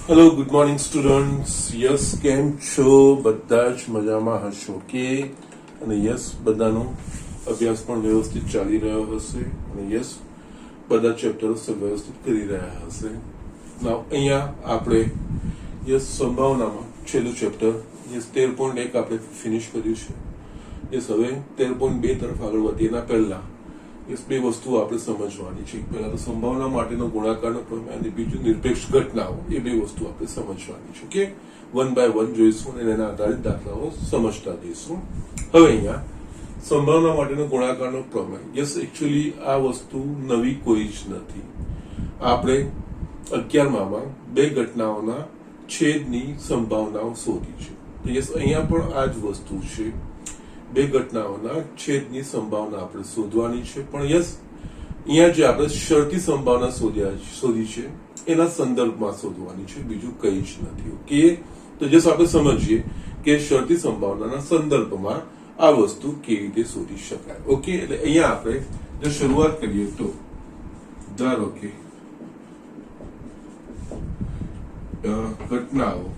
Hello good morning students. Yes, કેમ છો? બધા જ મજામાં હશો કે? અને યસ, બધાનો અભ્યાસ પણ વ્યવસ્થિત ચાલી રહ્યો હશે અને યસ, બધા ચેપ્ટરો વ્યવસ્થિત કરી રહ્યા હશે. નાવ અહીંયા આપણે યસ સંભાવનામાં છેલ્લું ચેપ્ટર યસ 13.1 આપણે ફિનિશ કર્યું છે. યસ, હવે 13.2 તરફ આગળ વધીએ એના પહેલા યસ બે વસ્તુઓ આપણે સમજવાની છે. પહેલા તો સંભાવના માટેનો ગુણાકારનો પ્રમેય અને બીજું નિરપેક્ષ ઘટનાઓ, એ બે વસ્તુ આપણે સમજવાની છે. ઓકે, વન બાય વન જોઈશું અને એના આધારિત દાખલાઓ સમજતા જઈશું. હવે અહીંયા સંભાવના માટેનો ગુણાકારનો પ્રમેય. યસ, એકચ્યુઅલી આ વસ્તુ નવી કોઈ જ નથી. આપણે 11માં બે ઘટનાઓના છેદની સંભાવનાઓ શોધી છે. તો યસ, અહીંયા પણ આ જ વસ્તુ છે. બે ઘટનાઓના છેદની સંભાવના આપણે શોધવાની છે. પણ યસ, અહીંયા જે આપણે શરતી સંભાવના શોધી છે એના સંદર્ભમાં શોધવાની છે, બીજું કંઈ જ નથી. ઓકે, તો જસ આપણે સમજીએ કે શરતી સંભાવનાના સંદર્ભમાં આ વસ્તુ કેવી રીતે શોધી શકાય. ઓકે, એટલે અહીંયા આપણે જો શરૂઆત કરીએ તો ધારો કે ઘટનાઓ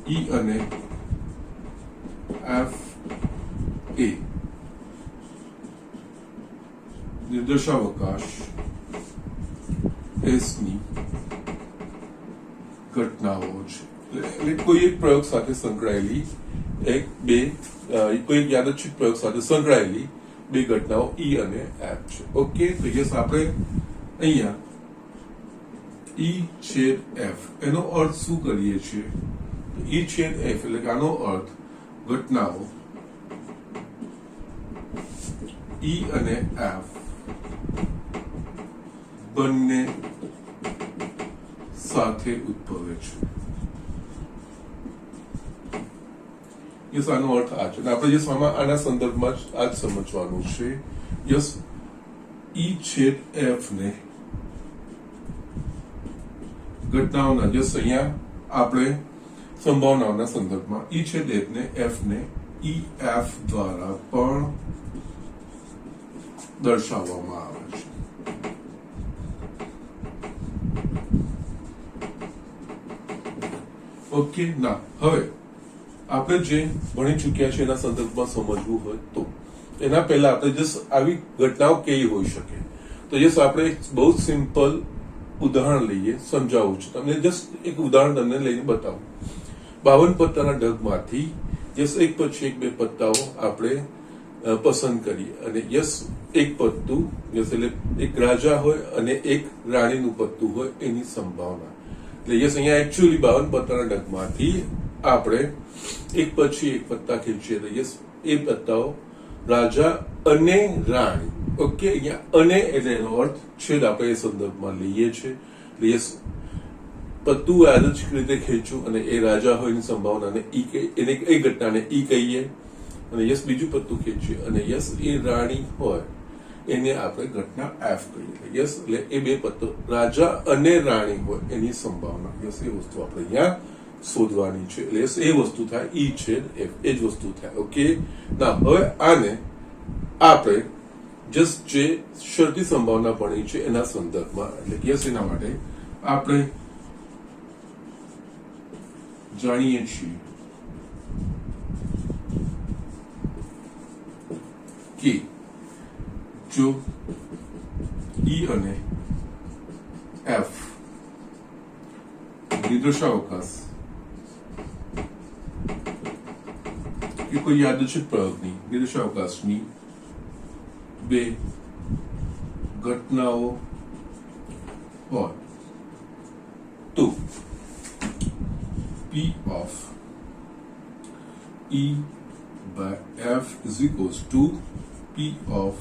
ઈ અને એફ એ નિર્દેશાવકાશ એસ ની ઘટનાઓ છે. એટલે કોઈ એક પ્રયોગ સાથે સંકળાયેલી કોઈ એક યાદચ્છિક પ્રયોગ સાથે સંકળાયેલી બે ઘટનાઓ ઈ અને એફ છે. ઓકે, તો યસ, આપણે અહીંયા ઈ છેદ એફ એનો અર્થ શું કરીએ છીએ? ઈ છેદ એફ એટલે કે આનો અર્થ ઘટનાઓ ઈ અને એફ બંને સાથે ઉદ્ભવે છે. યસ, આનો અર્થ આ છે. આપણે યસ આના સંદર્ભમાં જ આ જ સમજવાનું છે. યસ, ઈ છેદ એફ ને ઘટનાઓના યસ અહીંયા આપણે સંભાવનાઓના સંદર્ભમાં ઈ છેદ એફ ને એફ ને ઈ એફ દ્વારા પણ દર્શાવવામાં આવે છે. ઓકે, ના હવે આપણે જે ભણી ચૂક્યા છે એના સંદર્ભમાં સમજવું હોય તો એના પહેલા આપણે જસ્ટ આવી ઘટનાઓ કેવી હોઈ શકે તો યસ, આપણે બહુ સિમ્પલ ઉદાહરણ લઈએ, સમજાવું છું તમને. જસ્ટ એક ઉદાહરણ તમને લઈને બતાવું. 52 પત્તાના ઢગમાંથી યસ એક પછી એક બે પત્તાઓ આપણે પસંદ કરીએ અને યસ એક પત્તું યસ એટલે એક રાજા હોય અને એક રાણીનું પત્તું હોય એની સંભાવના. એટલે યસ, અહીંયા એકચ્યુઅલી 52 પત્તાના ઢગમાંથી આપણે એક પછી એક પત્તા ખેંચીએ તો યસ એ પત્તાઓ રાજા અને રાણી. ઓકે, અહીંયા અને એટલે એનો અર્થ છેદ આપણે એ સંદર્ભમાં લઈએ છીએ. એટલે યસ, પત્તું યાદચ્છિક રીતે ખેંચું અને એ રાજા હોય એની સંભાવના અને એને એ ઘટનાને ઈ કહીએ અને યસ બીજું પત્તું ખેંચીએ અને યસ એ રાણી હોય એને આપણે ઘટના એફ કહીએ. યસ, એટલે એ બે પત્તો રાજા અને રાણી હોય એની સંભાવના. યસ, એ વસ્તુ આપણે અહીંયા શોધવાની છે. એટલે યસ એ વસ્તુ થાય ઈ છેદ એફ, એ જ વસ્તુ થાય. ઓકે, ના હવે આને આપણે જસ્ટ જે શરતી સંભાવના ભણી છે એના સંદર્ભમાં એટલે યસ એના માટે આપણે જાણીએ છીએ કે જો ઈ અને એફ નિર્દેશાવકાશ કે કોઈ યાદચ્છિક પ્રયોગની નિર્દેશાવકાશની બે ઘટનાઓ હોય તો P of E by F is equals to P of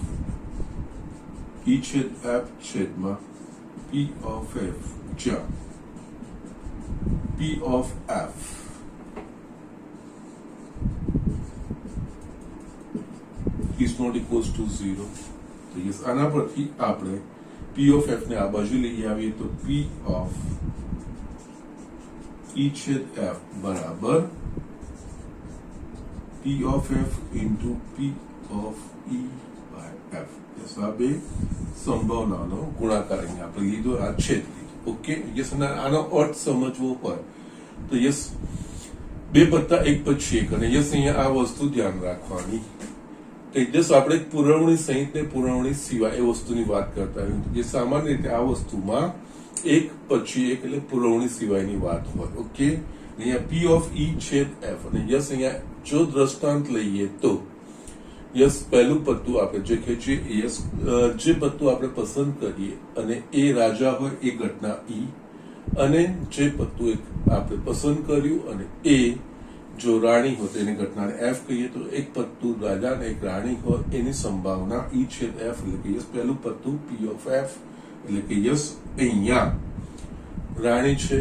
E છેદ F છેદમાં P of F, જ્યાં P of F is not equals to 0. તો યસ, આના પરથી આપણે P of F ને આ બાજુ લઈ આવીએ તો P of E છેદ F બરાબર P of F into P of E by F. આ બે સંભાવનાનો ગુણાકાર અહીંયા આપણે લીધો, આ છેદ લીધો. ઓકે યસ આનો અર્થ સમજવો હોય તો યસ બે પત્તા એક પછી એક અને યસ અહીંયા આ વસ્તુ ધ્યાન રાખવાની કે જસ આપણે પુરવણી સહિત ને પુરવણી સિવાય એ વસ્તુની વાત કરતા હોય જે સામાન્ય રીતે આ વસ્તુમાં એક પછી એક એટલે પુરવણી સિવાયની વાત હોય ઓકે અહીંયા પી ઓફ ઈ છેદ એફ અને યસ અહીંયા જો દ્રષ્ટાંત લઈએ તો યસ પહેલું પત્તું આપણે જે ખેંચીએ યસ જે પત્તું આપણે પસંદ કરીએ અને એ રાજા હોય એ ઘટના ઈ અને જે પત્તું એક આપણે પસંદ કર્યું અને એ જો રાણી હોય તો એની ઘટનાને એફ કહીએ તો એક પત્તું રાજા અને એક રાણી હોય એની સંભાવના ઈ છેદ એફ એટલે કે યસ પહેલું પત્તું પી ઓફ એફ એટલે કે યસ અહીંયા રાણી છે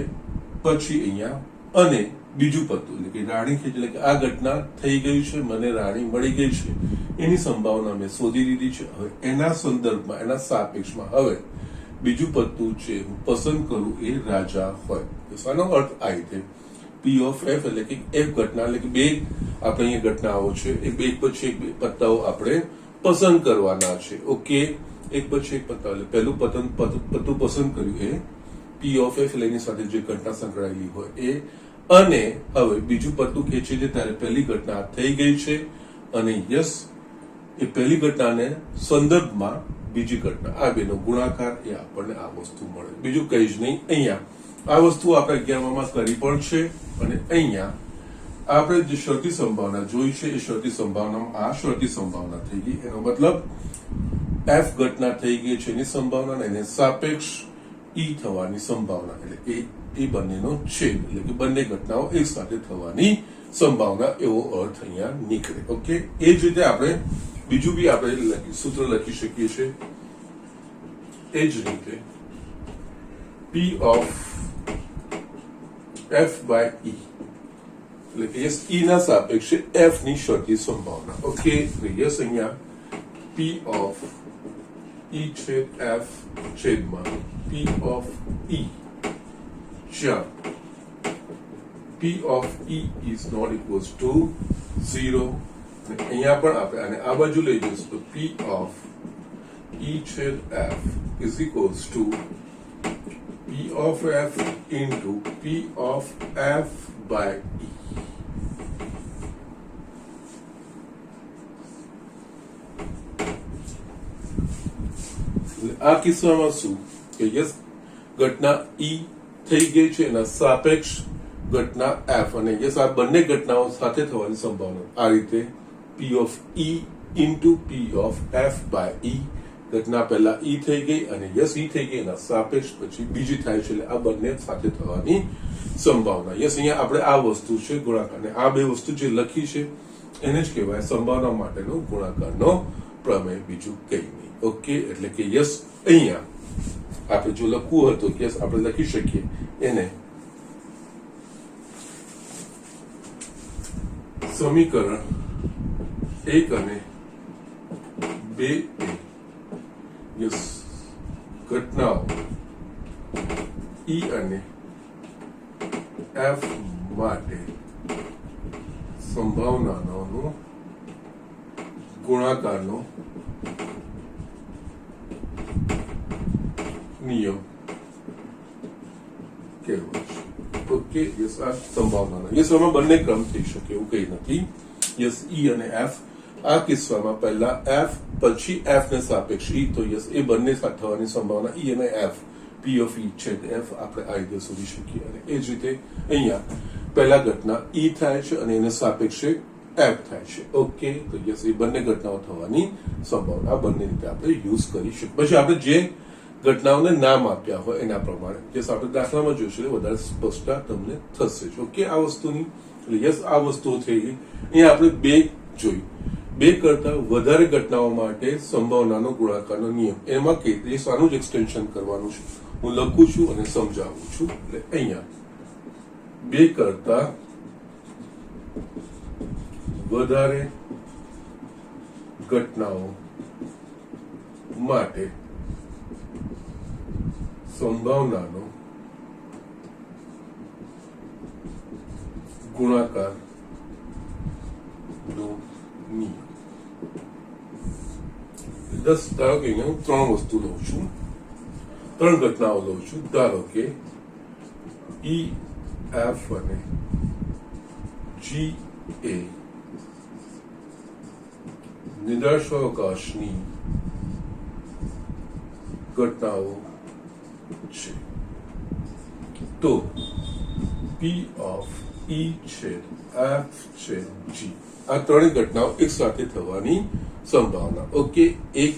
પછી અહીંયા અને બીજું પત્તું એટલે કે રાણી ખેંચ એટલે કે આ ઘટના થઈ ગઈ છે મને રાણી મળી ગઈ છે એની સંભાવના મેં શોધી લીધી છે હવે એના સંદર્ભમાં એના સાપેક્ષમાં હવે બીજું પત્તું છે હું પસંદ કરું એ રાજા હોય આનો અર્થ આ રીતે પી ઓફ એફ એટલે કે એફ ઘટના એટલે કે બે આપણે અહીંયા ઘટનાઓ છે એ બે પછી એક પત્તાઓ આપણે પસંદ કરવાના છે ઓકે એક પછી એક પત્તા એટલે પહેલું પત્તું પસંદ કર્યું એ પી ઓફ એફ એટલે એની સાથે જે ઘટના સંકળાયેલી હોય એ અને હવે બીજું પત્તું ખેંચે છે ત્યારે પહેલી ઘટના થઈ ગઈ છે અને યસ એ પહેલી ઘટનાને સંદર્ભમાં બીજી ઘટના આ બેનો ગુણાકાર એ આપણને આ વસ્તુ મળે બીજું કઈ જ નહીં અહીંયા આ વસ્તુ આપણે 11માં કરી પણ છે અને અહીંયા આપણે જે શરતી સંભાવના જોઈ છે એ શરતી સંભાવનામાં આ શરતી સંભાવના થઈ ગઈ એનો મતલબ એફ ઘટના થઈ ગઈ છે એની સંભાવના એને સાપેક્ષ ઈ થવાની સંભાવના એટલે એ બંનેનો છેદ એટલે કે બંને ઘટનાઓ એક સાથે થવાની સંભાવના એવો અર્થ અહીંયા નીકળે ઓકે એ જ રીતે આપણે બીજું બી આપણે સૂત્ર લખી શકીએ છીએ એ જ રીતે પી ઓફ એફ બાય ઈ એટલે કે યસ ઈ ના સાપેક્ષે એફ ની શરતી સંભાવના ઓકે યસ અહીંયા પી ઓફ ઈ છેદ એફ છેદમાં પી ઓફ ઈ જ્યાં P of E is not equals to 0 અહીંયા પણ આપણે આને આ બાજુ લઈ જઈશું તો પી ઓફ ઈ છેદ F is equals to P of f into P of f by E. આ કિસ્સામાં શું કે યસ ઘટના ઈ થઈ ગઈ છે એના સાપેક્ષ ઘટના એફ અને યસ આ બંને ઘટનાઓ સાથે થવાની સંભાવના આ રીતે P of E into P of f by E ઘટના પહેલા ઈ થઈ ગઈ અને યસ ઈ થઈ ગઈ એના સાપેક્ષ પછી બીજી થાય છે એટલે આ બંને સાથે થવાની સંભાવના યસ અહીંયા આપણે આ વસ્તુ છે ગુણાકાર અને આ બે વસ્તુ જે લખી છે એને જ કહેવાય સંભાવના માટેનો ગુણાકારનો પ્રમેય બીજું કંઈ નહીં ઓકે એટલે કે યસ અહીંયા આપણે જો લખવું હતું યસ આપણે લખી શકીએ એને સમીકરણ 1 અને 2 યસ ઘટનાઓ ઈ અને એફ માટે સંભાવનાનો ગુણાકારનો નિયમ કહેવાય છે ઓકે યસ આ સંભાવનાનો યસ આમાં બંને ક્રમ થઈ શકે એવું કઈ નથી યસ ઈ અને એફ આ કિસ્સામાં પહેલા એફ પછી એફ ને સાપેક્ષ ઈ તો યસ એ બંને સાથે થવાની સંભાવના ઈ અને એફ પી ઓફ ઈ છે એફ આપણે આ રીતે શોધી શકીએ અને એ જ રીતે અહીંયા પહેલા ઘટના ઈ થાય છે અને એને સાપેક્ષે એફ થાય છે ઓકે તો યસ એ બંને ઘટનાઓ થવાની સંભાવના આ બંને રીતે આપણે યુઝ કરી શકીએ પછી આપણે જે ઘટનાઓને નામ આપ્યા હોય એના પ્રમાણે યસ આપણે દાખલામાં જોઈશું વધારે સ્પષ્ટતા તમને થશે ઓકે આ વસ્તુની એટલે યસ આ વસ્તુઓ થઈ ગઈ અહીંયા આપણે બે જોઈ બે કરતા વધારે ઘટનાઓ માટે સંભાવનાનો ગુણાકારનો નિયમ એમાં કે આનું જ એક્સટેન્શન કરવાનું છે હું લખું છું અને સમજાવું છું એટલે અહીંયા બે કરતા વધારે ઘટનાઓ માટે સંભાવનાનો ગુણાકાર નો નિયમ 10 ધારો કે અહીંયા હું 3 વસ્તુ લઉં છું ત્રણ ઘટનાઓ લઉં છું. ધારો કે ઈ, એફ અને જી એ નિરાશાવકાશની ઘટનાઓ છે. તો પી ઓફ ઈ છેદ એફ છેદ જી આ ત્રણેય ઘટનાઓ એક સાથે થવાની સંભાવના. ઓકે, એક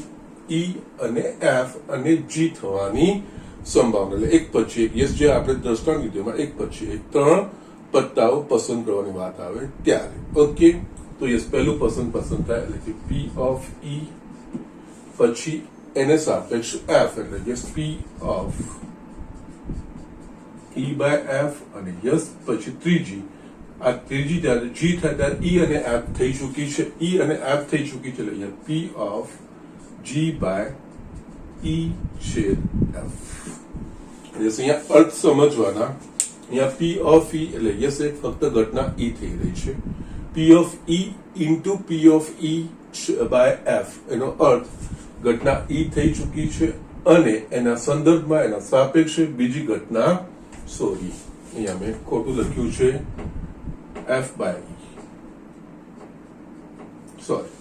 ઈ અને એફ અને જી થવાની સંભાવના, એટલે એક પછી એક. યસ, જે આપણે દ્રષ્ટાંત લીધું એમાં એક પછી એક ત્રણ પત્તાઓ પસંદ કરવાની વાત આવે ત્યારે. ઓકે, તો યસ, પહેલું પસંદ થાય એટલે કે પી ઓફ ઈ, પછી એને સાપેક્ષ એફ એટલે S P of E by F, અને યસ પછી ત્રીજી. આ ત્રીજી ત્યારે જી થાય ત્યારે ઈ અને એફ થઈ ચૂકી છે, ઈ અને એફ થઈ ચૂકી છે, એટલે અહીંયા પી ઓફ જી બાય ઈ છેદ એફ. અહીંયા અર્થ સમજવાના. અહીંયા પી ઓફ ઈ એટલે યસ એક ફક્ત ઘટના ઈ થઈ રહી છે. P of E into P of E by F એનો અર્થ ઘટના ઈ થઈ ચૂકી છે અને એના સંદર્ભમાં એના સાપેક્ષે બીજી ઘટના, સોરી અહીંયા મેં ખોટું લખ્યું છે, એફ બાય ઈ, સોરી,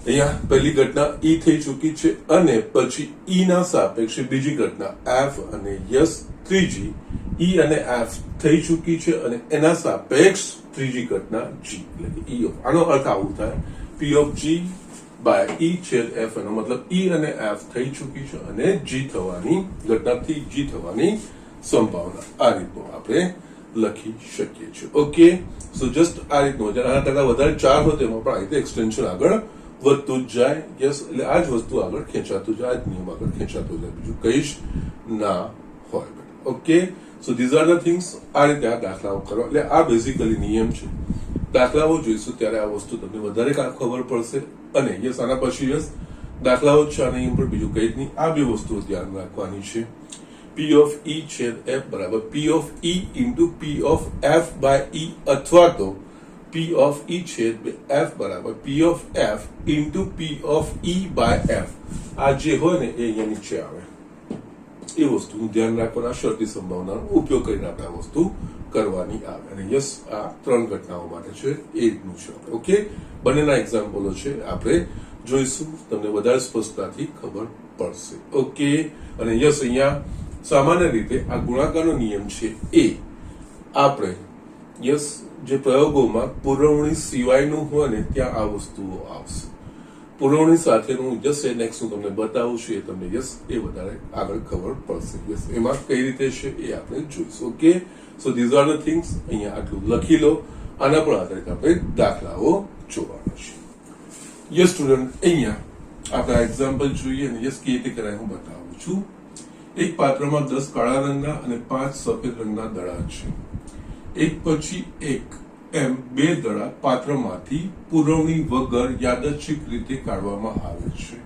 અહીંયા પહેલી ઘટના ઈ થઈ ચૂકી છે અને પછી ઈ ના સાપેક્ષે બીજી ઘટના એફ, અને યસ ત્રીજી ઈ અને એફ થઈ ચૂકી છે અને એના સાપેક્ષ ત્રીજી ઘટના જી એટલે કે ઈ ઓફ. આનો અર્થ આવું થાય, પી ઓફ જી બાય ઈ છેદ એફ, એનો મતલબ ઈ અને એફ થઈ ચૂકી છે અને જી થવાની ઘટનાથી જી થવાની સંભાવના. આ રીતનું આપણે લખી શકીએ છીએ. ઓકે, સો જસ્ટ આ રીતનું. આના કરતા વધારે 4 હોય તેમાં પણ આ રીતે એક્સટેન્શન આગળ વધતું જ જાય. યસ, એટલે આ જ વસ્તુ આગળ ખેંચાતું જાય, આ જ નિયમ આગળ ખેંચાતો જાય, બીજું કઈ જ ના હોય. Okay, so these are the things. આ રીતે આ દાખલાઓ કરવા, એટલે આ બેઝિકલી નિયમ છે. દાખલાઓ જોઈશું ત્યારે આ વસ્તુ તમને વધારે ખબર પડશે. અને યસ, આના પછી યસ દાખલાઓ છે, આના નિયમ પર બીજું કઈ જ નહીં. આ બે વસ્તુઓ ધ્યાન રાખવાની છે. પી ઓફ ઈ છેદ એફ બરાબર P of E into P of F by E, અથવા તો પી ઓફ ઈ છેદ એફ બરાબર P of F into P of E by F. આ જે હોય ને એ અહીંયા નીચે આવે, એ વસ્તુનું ધ્યાન રાખવાના. શરતી સંભાવનાનો ઉપયોગ કરીને આપણે આ વસ્તુ કરવાની આવે. અને યસ, આ ત્રણ ઘટનાઓ માટે છે, એ રીતનું છે. ઓકે, બંનેના એક્ઝામ્પલો છે, આપણે જોઈશું, તમને વધારે સ્પષ્ટતાથી ખબર પડશે. ઓકે, અને યસ અહીંયા સામાન્ય રીતે આ ગુણાકારનો નિયમ છે એ આપણે યસ જે પ્રયોગોમાં પુરવણી સિવાયનું હોય ને ત્યાં આ વસ્તુઓ આવશે. પુરવણી સાથેનું યસ એ નેક્સ્ટ હું તમને બતાવું છું, એ તમને યસ એ વધારે આગળ ખબર પડશે. યસ, એમાં કઈ રીતે છે એ આપણે જોઈશું. Okay, so these are the things. અહીંયા આટલું લખી લો. આના પર આધારિત આપણે દાખલાઓ જોવાના છે. યસ સ્ટુડન્ટ, અહીંયા આપણે એક્ઝામ્પલ જોઈએ અને યસ કેવી રીતે કરાય હું બતાવું છું. એક પાત્રમાં 10 કાળા રંગના અને 5 સફેદ રંગના દડા છે. એક પછી એક એમ 2 દડા પાત્રમાંથી પુરવણી વગર યાદચ્છિક રીતે કાઢવામાં આવે છે.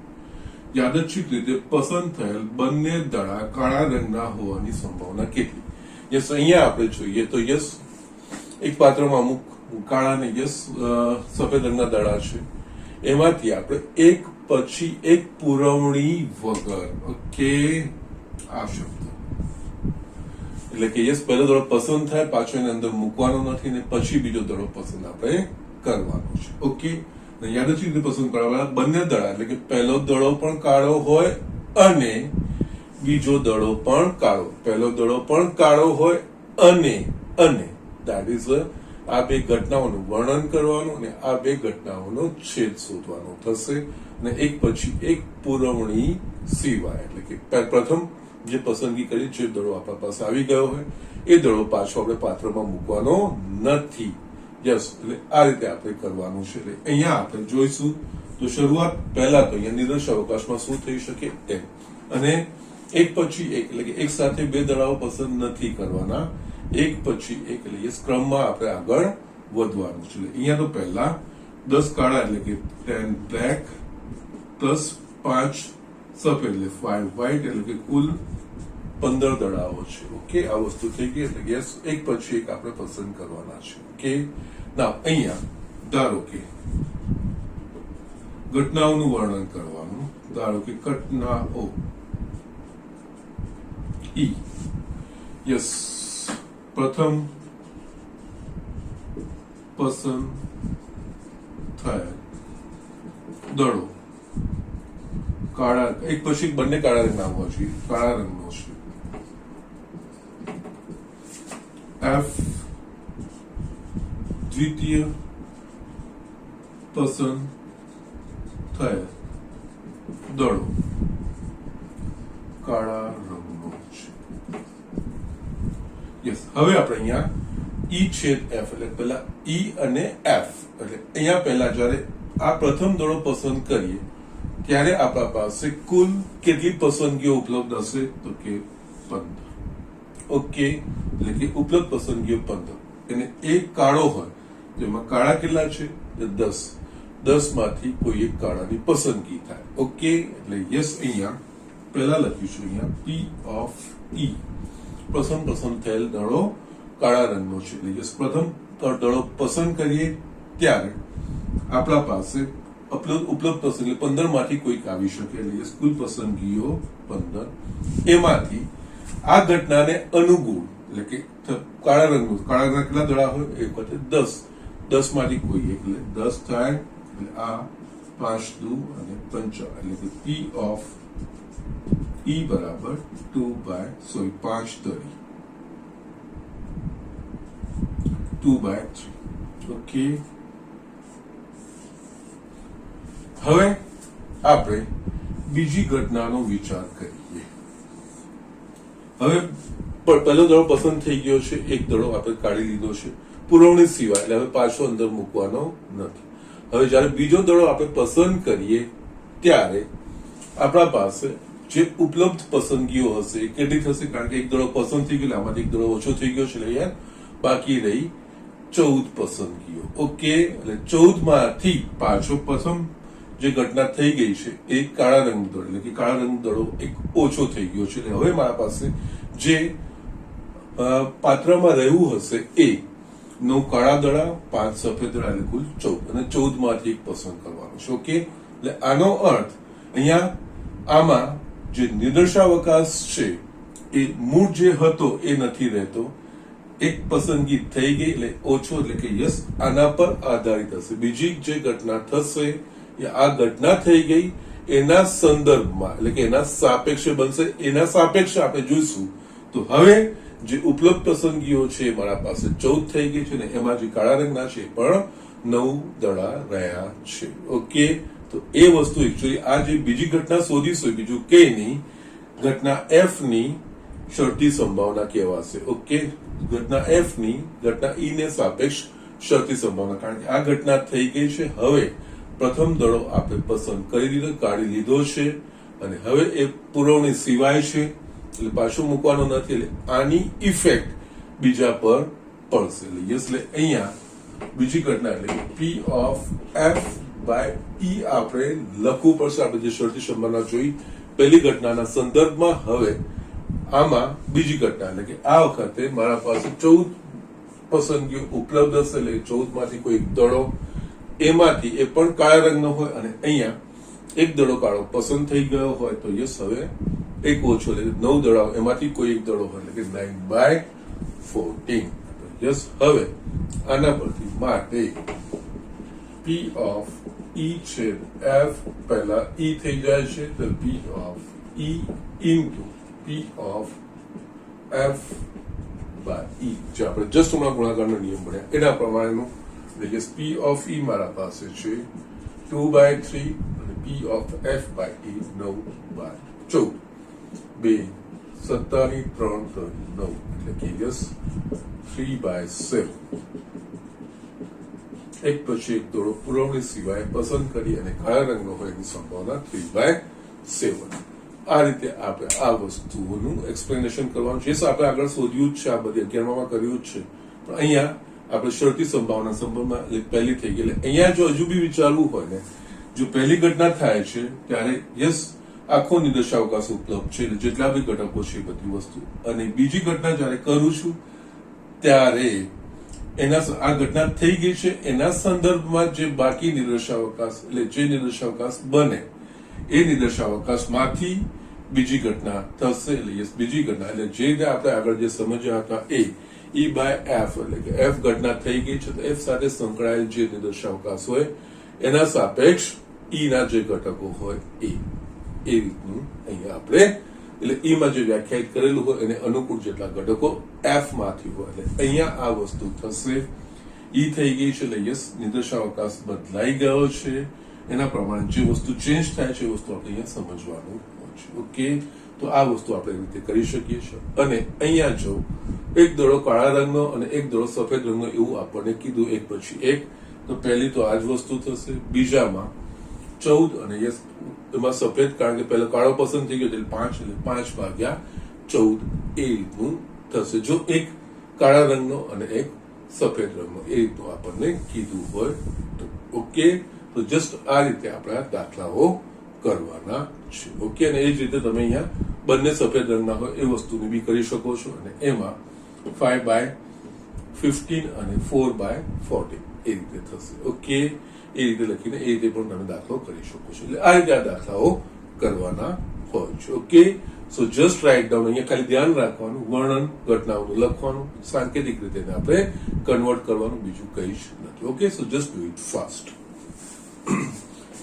યાદચ્છિક રીતે પસંદ થયેલ બંને દડા કાળા રંગના હોવાની સંભાવના કેટલી? યસ, અહીંયા આપણે જોઈએ તો યસ એક પાત્રમાં અમુક કાળા ને યસ સફેદ રંગના દડા છે. એમાંથી આપણે એક પછી એક પુરવણી વગર, ઓકે, આ શબ્દ એટલે કે યસ પહેલો દડો પસંદ થાય, પાછો એની અંદર મૂકવાનો નથી ને પછી બીજો દડો પસંદ આપણે કરવાનો છે. ઓકે, યાદચ્છિક રીતે પસંદ કરવાના બંને દડા એટલે કે પહેલો દડો પણ કાળો હોય અને બીજો દડો પણ કાળો, પહેલો દડો પણ કાળો હોય અને દેટ ઇઝ આ બે ઘટનાઓનું વર્ણન કરવાનું અને આ બે ઘટનાઓનો છેદ શોધવાનો થશે. અને એક પછી એક પુરવણી સિવાય એટલે કે પ્રથમ જે પસંદગી કરી જે દડો આપણા પાસે આવી ગયો હોય એ દડો પાછો આપણે પાત્રમાં મૂકવાનો નથી. યસ, એટલે આ રીતે આપણે કરવાનું છે. એટલે અહીંયા આપણે જોઈશું તો શરૂઆત પહેલા તો અહીંયા નિર્દેશ અવકાશમાં શું થઈ શકે એમ, અને એક પછી એક એટલે કે એક સાથે બે દડાઓ પસંદ નથી કરવાના, એક પછી એક એટલે યસ ક્રમમાં આપણે આગળ વધવાનું છે. એટલે અહીંયા તો પહેલા 10 કાળા એટલે કે 10 બ્લેક પ્લસ 5 સફેદ એટલે 5 વ્હાઇટ એટલે કે કુલ 15 દડાઓ છે. ઓકે, આ વસ્તુ થઈ ગઈ. એટલે યસ એક પછી એક આપણે પસંદ કરવાના છે. ઓકે, ના અહીંયા ધારો કે ઘટનાઓનું વર્ણન કરવાનું. ધારો કે ઘટનાઓ ઈ. યસ, પ્રથમ પસંદ થયેલ દડો કાળા, એક પછી બંને કાળા રંગના હોવા જોઈએ, કાળા રંગનો છે. એફ દ્વિતીય પસંદ થયેલ દડો કાળા રંગનો છે. યસ, હવે આપણે અહીંયા ઈ છેદ એફ એટલે પેલા ઈ અને એફ એટલે અહીંયા પહેલા જ્યારે આ પ્રથમ દડો પસંદ કરીએ ત્યારે આપણા પાસે કુલ કેટલી પસંદગીઓ ઉપલબ્ધ હશે તો કે 15. ઓકે, એટલે કે ઉપલબ્ધ પસંદગીઓ 15 અને એક કાળો હોય જેમાં કાળા કેટલા છે 10, 10 માંથી કોઈ એક કાળાની પસંદગી થાય. ઓકે, એટલે યસ અહીંયા પહેલા લખીશું અહીંયા પી ઓફ ઈ પ્રથમ પસંદ થયેલ દડો કાળા રંગનો છે. એટલે યસ પ્રથમ દડો પસંદ કરીએ ત્યારે આપણા પાસે ઉપલબ્ધ પસંદગી 15 માંથી કોઈક આવી શકે. એટલે કુલ પસંદગીઓ 15, એમાંથી આ ઘટનાને અનુકૂળ એટલે કે કાળા રંગનું, કાળા રંગ કેટલા દડા હોય એક વખતે 10, 10 માંથી કોઈ એક એટલે 10 થાય. એટલે આ 5 દુ અને 5 એટલે કે પી ઓફ ઈ બરાબર 5 ધરી 2/3. ઓકે, હવે આપણે બીજી ઘટનાનો વિચાર કરીએ. હવે પહેલો દડો પસંદ થઈ ગયો છે, એક દડો આપણે કાઢી લીધો છે પુરવણી સિવાય, એટલે હવે પાછો અંદર મૂકવાનો નથી. હવે જ્યારે બીજો દડો આપણે પસંદ કરીએ ત્યારે આપણા પાસે જે ઉપલબ્ધ પસંદગીઓ હશે એ કેટલી થશે, કારણ કે એક દડો પસંદ થઈ ગયો, આમાંથી એક દડો ઓછો થઈ ગયો છે, એટલે બાકી રહી 14 પસંદગીઓ. ઓકે, એટલે 14 માંથી પાછો પ્રથમ જે ઘટના થઈ ગઈ છે એ કાળા રંગ દડો એટલે કે કાળા રંગ દડો એક ઓછો થઈ ગયો છે. એટલે હવે મારા પાસે જે પાત્રમાં રહેવું હશે એ 9 કાળા દડા, 5 સફેદ દડા એટલે કુલ 14 અને 14 માંથી એક પસંદ કરવાનું છે. ઓકે, એટલે આનો અર્થ અહીંયા આમાં જે નિર્દેશાવકાશ છે એ મૂળ જે હતો એ નથી રહેતો, એક પસંદગી થઈ ગઈ એટલે ઓછો, એટલે કે યસ આના પર આધારિત હશે. બીજી જે ઘટના થશે એ આ ઘટના થઈ ગઈ એના સંદર્ભમાં એટલે કે એના સાપેક્ષે બનશે, એના સાપેક્ષે આપણે જોઈશું. તો હવે જે ઉપલબ્ધ પસંદગીઓ છે મારા પાસે 14 થઈ ગઈ છે ને એમાં જે કાળા રંગના છે પણ 9 દડા રહ્યા છે. ઓકે, તો એ વસ્તુ એકચ્યુઅલી આ જે બીજી ઘટના શોધીશું બીજું કે નહીં, ઘટના એફ ની શરતી સંભાવના કહેવાશે. ઓકે, ઘટના એફ ની ઘટના ઈ ને સાપેક્ષ શરતી સંભાવના, કારણ કે આ ઘટના થઈ ગઈ છે. હવે પ્રથમ દડો આપણે પસંદ કરી દીધો, કાઢી લીધો છે અને હવે એ પુરવણી સિવાય છે એટલે પાછું મૂકવાનો નથી, એટલે આની ઇફેક્ટ બીજા પર પડશે. એટલે યસ, એટલે અહીંયા બીજી ઘટના એટલે પી ઓફ એફ બાય ઈ આપણે લખવું પડશે. આપણે જે શરતી સંભાવના જોઈ પહેલી ઘટનાના સંદર્ભમાં, હવે આમાં બીજી ઘટના એટલે કે આ વખતે મારા પાસે 14 પસંદગીઓ ઉપલબ્ધ હશે. એટલે 14 માંથી કોઈ દડો એમાંથી એ પણ કાળા રંગનો હોય અને અહીંયા એક દડો કાળો પસંદ થઈ ગયો હોય તો યસ હવે એક ઓછો એટલે 9 દડાઓ એમાંથી કોઈ એક દડો હોય એટલે કે 9/14. યસ, હવે આના પરથી માટે પી ઓફ ઈ છેદ એફ પહેલા ઈ થઈ જાય છે તો P of E into P of F by E, જે આપણે જસ્ટ હમણાં ગુણાકારનો નિયમ ભણ્યા એના પ્રમાણેનું. એટલે પી ઓફ ઈ મારા પાસે છે 2/3 અને P of F by E 9/14. 2 17 ની 3 તો 9 એટલે કે યસ 3/7. એક પછી એક દડો પુરવણી સિવાય પસંદ કરી અને કાળા રંગનો હોય એની સંભાવના 3/7. આ રીતે આપણે આ વસ્તુઓનું એક્સપ્લેનેશન કરવાનું છે. આપણે આગળ શોધ્યું જ છે, આ બધી 11માં કર્યું જ છે, પણ અહીંયા આપણે શરતી સંભાવના સંબંધમાં પહેલી થઈ ગઈ. એટલે અહીંયા જો હજુ બી વિચારવું હોય ને, જો પહેલી ઘટના થાય છે ત્યારે યસ આખો નિર્દેશાવકાશ ઉપલબ્ધ છે, જેટલા બી ઘટકો છે બધી વસ્તુ, અને બીજી ઘટના જયારે કરું છું ત્યારે એના આ ઘટના થઈ ગઈ છે એના સંદર્ભમાં જે બાકી નિર્દેશાવકાશ એટલે જે નિર્દેશાવકાશ બને એ નિર્દેશાવકાશમાંથી બીજી ઘટના થશે એટલે યસ બીજી ઘટના એટલે જે રીતે આપણે આગળ જે સમજ્યા હતા E બાય F એટલે કે F ઘટના થઈ ગઈ છે તો F સાથે સંકળાયેલ જે નિદર્શાવકાશ હોય એના સાપેક્ષ E ના જે ઘટકો હોય એ રીતનું અહીંયા આપણે એટલે E માં જે વ્યાખ્યાયિત કરેલું હોય એને અનુકૂળ જેટલા ઘટકો F માંથી હોય એટલે અહીંયા આ વસ્તુ થશે E થઈ ગઈ છે એટલે યસ નિદર્શાવકાશ બદલાઈ ગયો છે એના પ્રમાણે જે વસ્તુ ચેન્જ થાય છે એ વસ્તુ આપણે અહીંયા સમજવાનું હોય છે ઓકે તો આ વસ્તુ આપણે એ રીતે કરી શકીએ છીએ અને અહીંયા જો એક દડો કાળા રંગનો અને એક દડો સફેદ રંગનો એવું આપણને કીધું એક પછી એક તો પહેલી તો આ જ વસ્તુ થશે બીજામાં 14 અને યસ એમાં સફેદ કારણ કે પહેલો કાળો પસંદ થઈ ગયો એટલે 5 એટલે 5 ભાગ્યા 14 એ રીતનું થશે જો એક કાળા રંગનો અને એક સફેદ રંગનો એ રીતનું આપણને કીધું હોય તો ઓકે તો જસ્ટ આ રીતે આપણે આ દાખલાઓ કરવાના છે ઓકે અને એ જ રીતે તમે અહીંયા બંને સફેદ રંગના હોય એ વસ્તુની બી કરી શકો છો અને એમાં 5 બાય 15 અને 4 બાય 14 એ રીતે થશે ઓકે એ રીતે લખીને એ રીતે પણ તમે દાખલો કરી શકો છો એટલે આ રીતે આ દાખલાઓ કરવાના હોય છે okay so just write down અહીંયા ખાલી ધ્યાન રાખવાનું વર્ણન ઘટનાઓનું લખવાનું સાંકેતિક રીતે આપણે કન્વર્ટ કરવાનું બીજું કંઈ જ નથી okay so just do it fast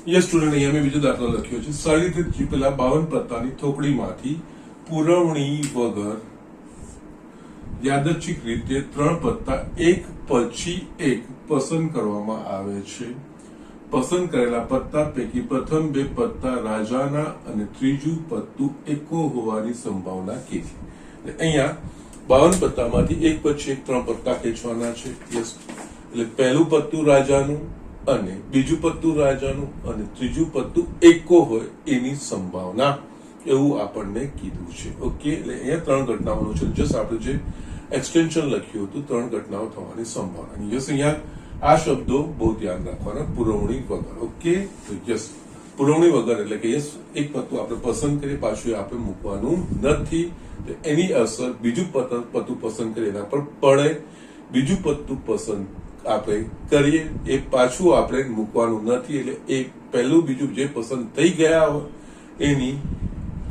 yes student અહીંયા મેં બીજો દાખલો લખ્યો છે સારી રીતે જીતેલા 52 પત્તાની થોકડીમાંથી પુરવણી વગર યાદચ્છિક રીતે 3 પત્તા એક પછી એક પસંદ કરવામાં આવે છે પસંદ કરેલા પત્તા પૈકી પ્રથમ 2 પત્તા રાજાના અને ત્રીજું પત્તું એકો હોવાની સંભાવના કેટલી અહીંયા 52 પત્તામાંથી એક પછી એક 3 પત્તા ખેંચવાના છે યસ એટલે પહેલું પત્તું રાજાનું અને બીજું પત્તું રાજાનું અને ત્રીજું પત્તું એકો હોય એની સંભાવના એવું આપણને કીધું છે ઓકે એટલે અહીંયા 3 ઘટનાઓનું છે જસ્ટ આપણે જે એક્સટેન્શન લખ્યું હતું 3 ઘટનાઓ થવાની સંભાવના યસ અહીંયા આ શબ્દો બહુ ધ્યાન રાખવાના પુરવણી વગર ઓકે તો યસ પુરવણી વગર એટલે કે યસ એક પત્તું આપણે પસંદ કરીએ પાછું આપણે મૂકવાનું નથી એની અસર બીજું પત્તું પસંદ કરીએ એના પર પડે બીજું પત્તું પસંદ આપણે કરીએ એ પાછું આપણે મૂકવાનું નથી એટલે એ પહેલું બીજું જે પસંદ થઈ ગયા હોય એની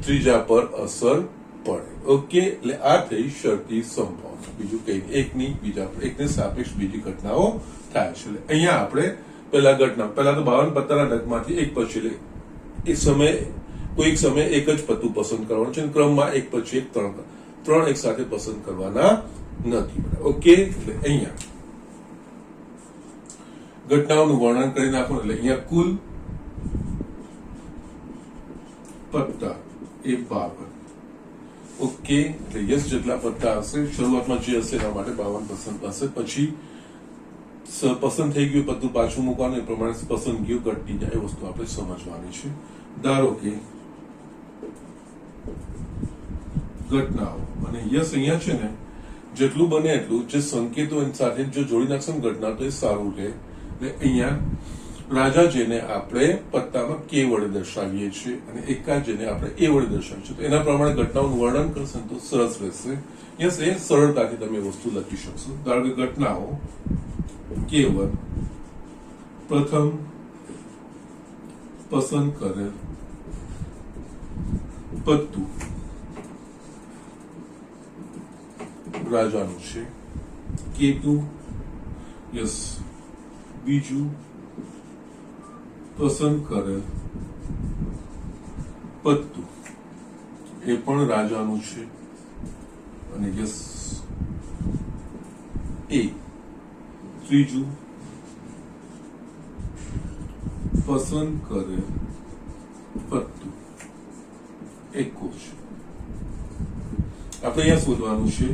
ત્રીજા પર અસર પડે ઓકે એટલે આ થઈ શરતી સંભાવના બીજું કઈ એકની બીજા એકને સાપેક્ષ બીજી ઘટનાઓ થાય છે એટલે અહીંયા આપણે પહેલા તો 52 પત્તાના ઢગમાંથી એક પછી એક સમય કોઈક સમય એક જ પત્તું પસંદ કરવાનું છે ક્રમમાં એક પછી એક ત્રણ એક સાથે પસંદ કરવાના નથી ઓકે એટલે અહીંયા ઘટનાઓનું વર્ણન કરી નાખો એટલે અહીંયા કુલ પત્તા એ 52 ઓકે એટલે યસ જેટલા પત્તા હશે શરૂઆતમાં જે હશે એના માટે 52 પસંદ હશે પછી પસંદ થઈ ગયું પત્તું પાછું મૂકવાનું એ પ્રમાણે પસંદગીઓ ઘટતી જાય એ વસ્તુ આપણે સમજવાની છે ધારો કે ઘટનાઓ અને યસ અહીંયા છે ને જેટલું બને એટલું જે સંકેતો એની સાથે જો જોડી નાખશે ઘટના તો એ સારું રહે અહીંયા રાજા જેને આપણે પત્તામાં કે વડે દર્શાવીએ છીએ અને એકા જેને આપણે એ વડે દર્શાવીએ છીએ તો એના પ્રમાણે ઘટનાઓનું વર્ણન કરશે તો સરસ રહેશે યસ એ સરળતાથી તમે વસ્તુ લખી શકશો ધારો કે ઘટનાઓ K1 પ્રથમ પસંદ કરેલ પત્તું રાજાનું છે K2 યસ બીજું પસંદ કરેલ પત્તું એ પણ રાજાનું છે અને યસ એ ત્રીજું પસંદ કરેલ પત્તું એકો છે આપણે અહીંયા શોધવાનું છે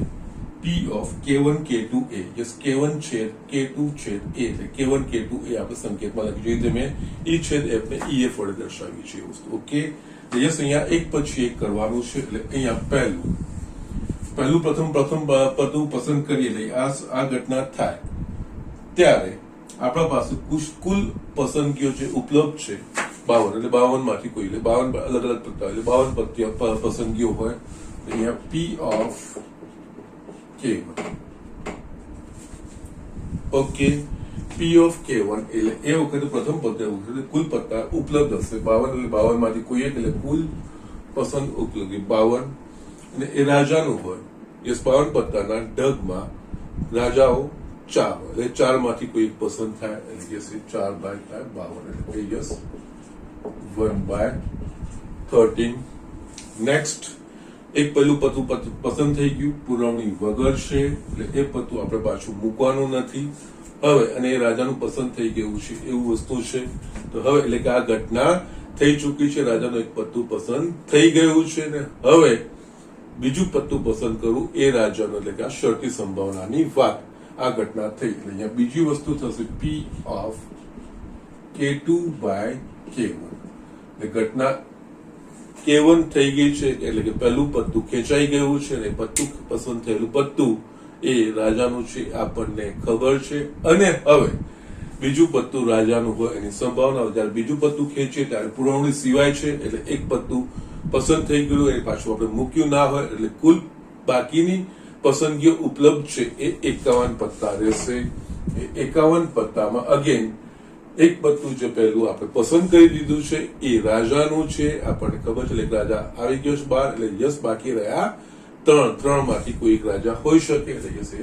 P of K1 K2 A yes K1 છેદ K2 છેદ A એટલે K1 K2 A આપણે સંકેતમાં લખી જોઈએ મેં E છેદ F ને EF વડે દર્શાવી છે એ વસ્તુ ઓકે યસ અહીંયા એક પછી એક કરવાનું છે એટલે અહીંયા પ્રથમ પત્તું પસંદ કરીએ એટલે આ ઘટના થાય ત્યારે આપણા પાસે કુલ પસંદગીઓ જે ઉપલબ્ધ છે 52 એટલે 52 માંથી કોઈ એટલે 52 અલગ અલગ પત્તા એટલે 52 પસંદગીઓ હોય અહીંયા P of K1 okay P of K1 એટલે એ વખતે પ્રથમ પત્તા વખતે કુલ પત્તા ઉપલબ્ધ હશે 52 એટલે 52 માંથી કોઈ એક એટલે કુલ પસંદ ઉપયોગી 52 અને એ રાજાનું હોય. યસ 52 પત્તાના ઢગમાં રાજાઓ 4 હોય એટલે 4 માંથી કોઈ એક પસંદ થાય એટલે યસ એ 4 બાય થાય 52 એટલે યસ 1/13. નેક્સ્ટ એક પહેલું પત્તું પસંદ થઈ ગયું, પુરવણી વગર છે એટલે એ પત્તું આપણે પાછું મૂકવાનું નથી. હવે અને એ રાજાનું પસંદ થઈ ગયું છે એવું વસ્તુ છે. તો હવે એટલે કે આ ઘટના થઈ ચૂકી છે, રાજાનું એક પત્તું પસંદ થઈ ગયું છે ને હવે બીજું પત્તું પસંદ કરવું એ રાજાનું એટલે કે આ શરતી સંભાવનાની વાત. આ ઘટના થઈ એટલે અહીંયા બીજી વસ્તુ થશે P of K2 by K1. એટલે ઘટના K1 થઈ ગઈ છે એટલે કે પહેલું પત્તું ખેંચાઈ ગયું છે અને પત્તું પસંદ થયેલું પત્તું એ રાજાનું છે આપણને ખબર છે. અને હવે બીજું પત્તું રાજાનું હોય એની સંભાવના જ્યારે બીજું પત્તું ખેંચે ત્યારે પુરવણી સિવાય છે એટલે એક પત્તું પસંદ થઈ ગયું એ પાછું આપણે મૂક્યું ના હોય એટલે કુલ બાકીની પસંદગીઓ ઉપલબ્ધ છે એ 51 પત્તા રહેશે. એ 51 પત્તામાં અગેન એક પત્તું જે પહેલું આપણે પસંદ કરી દીધું છે એ રાજાનું છે આપણને ખબર છે એટલે રાજા આવી ગયો છે બહાર એટલે યસ બાકી રહ્યા 3 માંથી કોઈ એક રાજા હોઈ શકે એટલે યસ એ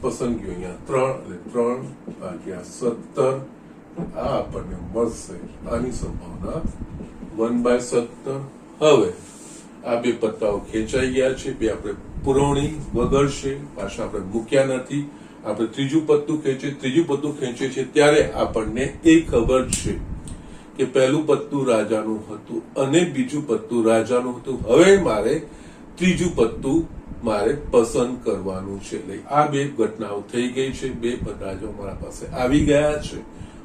પસંદગીઓ અહીંયા 3 એટલે 3 ભાગ્યા 17 આ આપણને મળશે. આની સંભાવના 1/17. હવે આ બે પત્તાઓ ખેંચાઈ ગયા છે, બે આપણે પુરવણી વગર છે, પાછા આપણે મૂક્યા નથી. આપણે ત્રીજું પત્તું ખેંચે છે ત્યારે આપણને એ ખબર છે કે પહેલું પત્તું રાજાનું હતું અને બીજું પત્તું રાજાનું હતું. હવે મારે ત્રીજું પત્તું મારે પસંદ કરવાનું છે. એટલે આ બે ઘટનાઓ થઈ ગઈ છે, બે રાજાઓ મારા પાસે આવી ગયા છે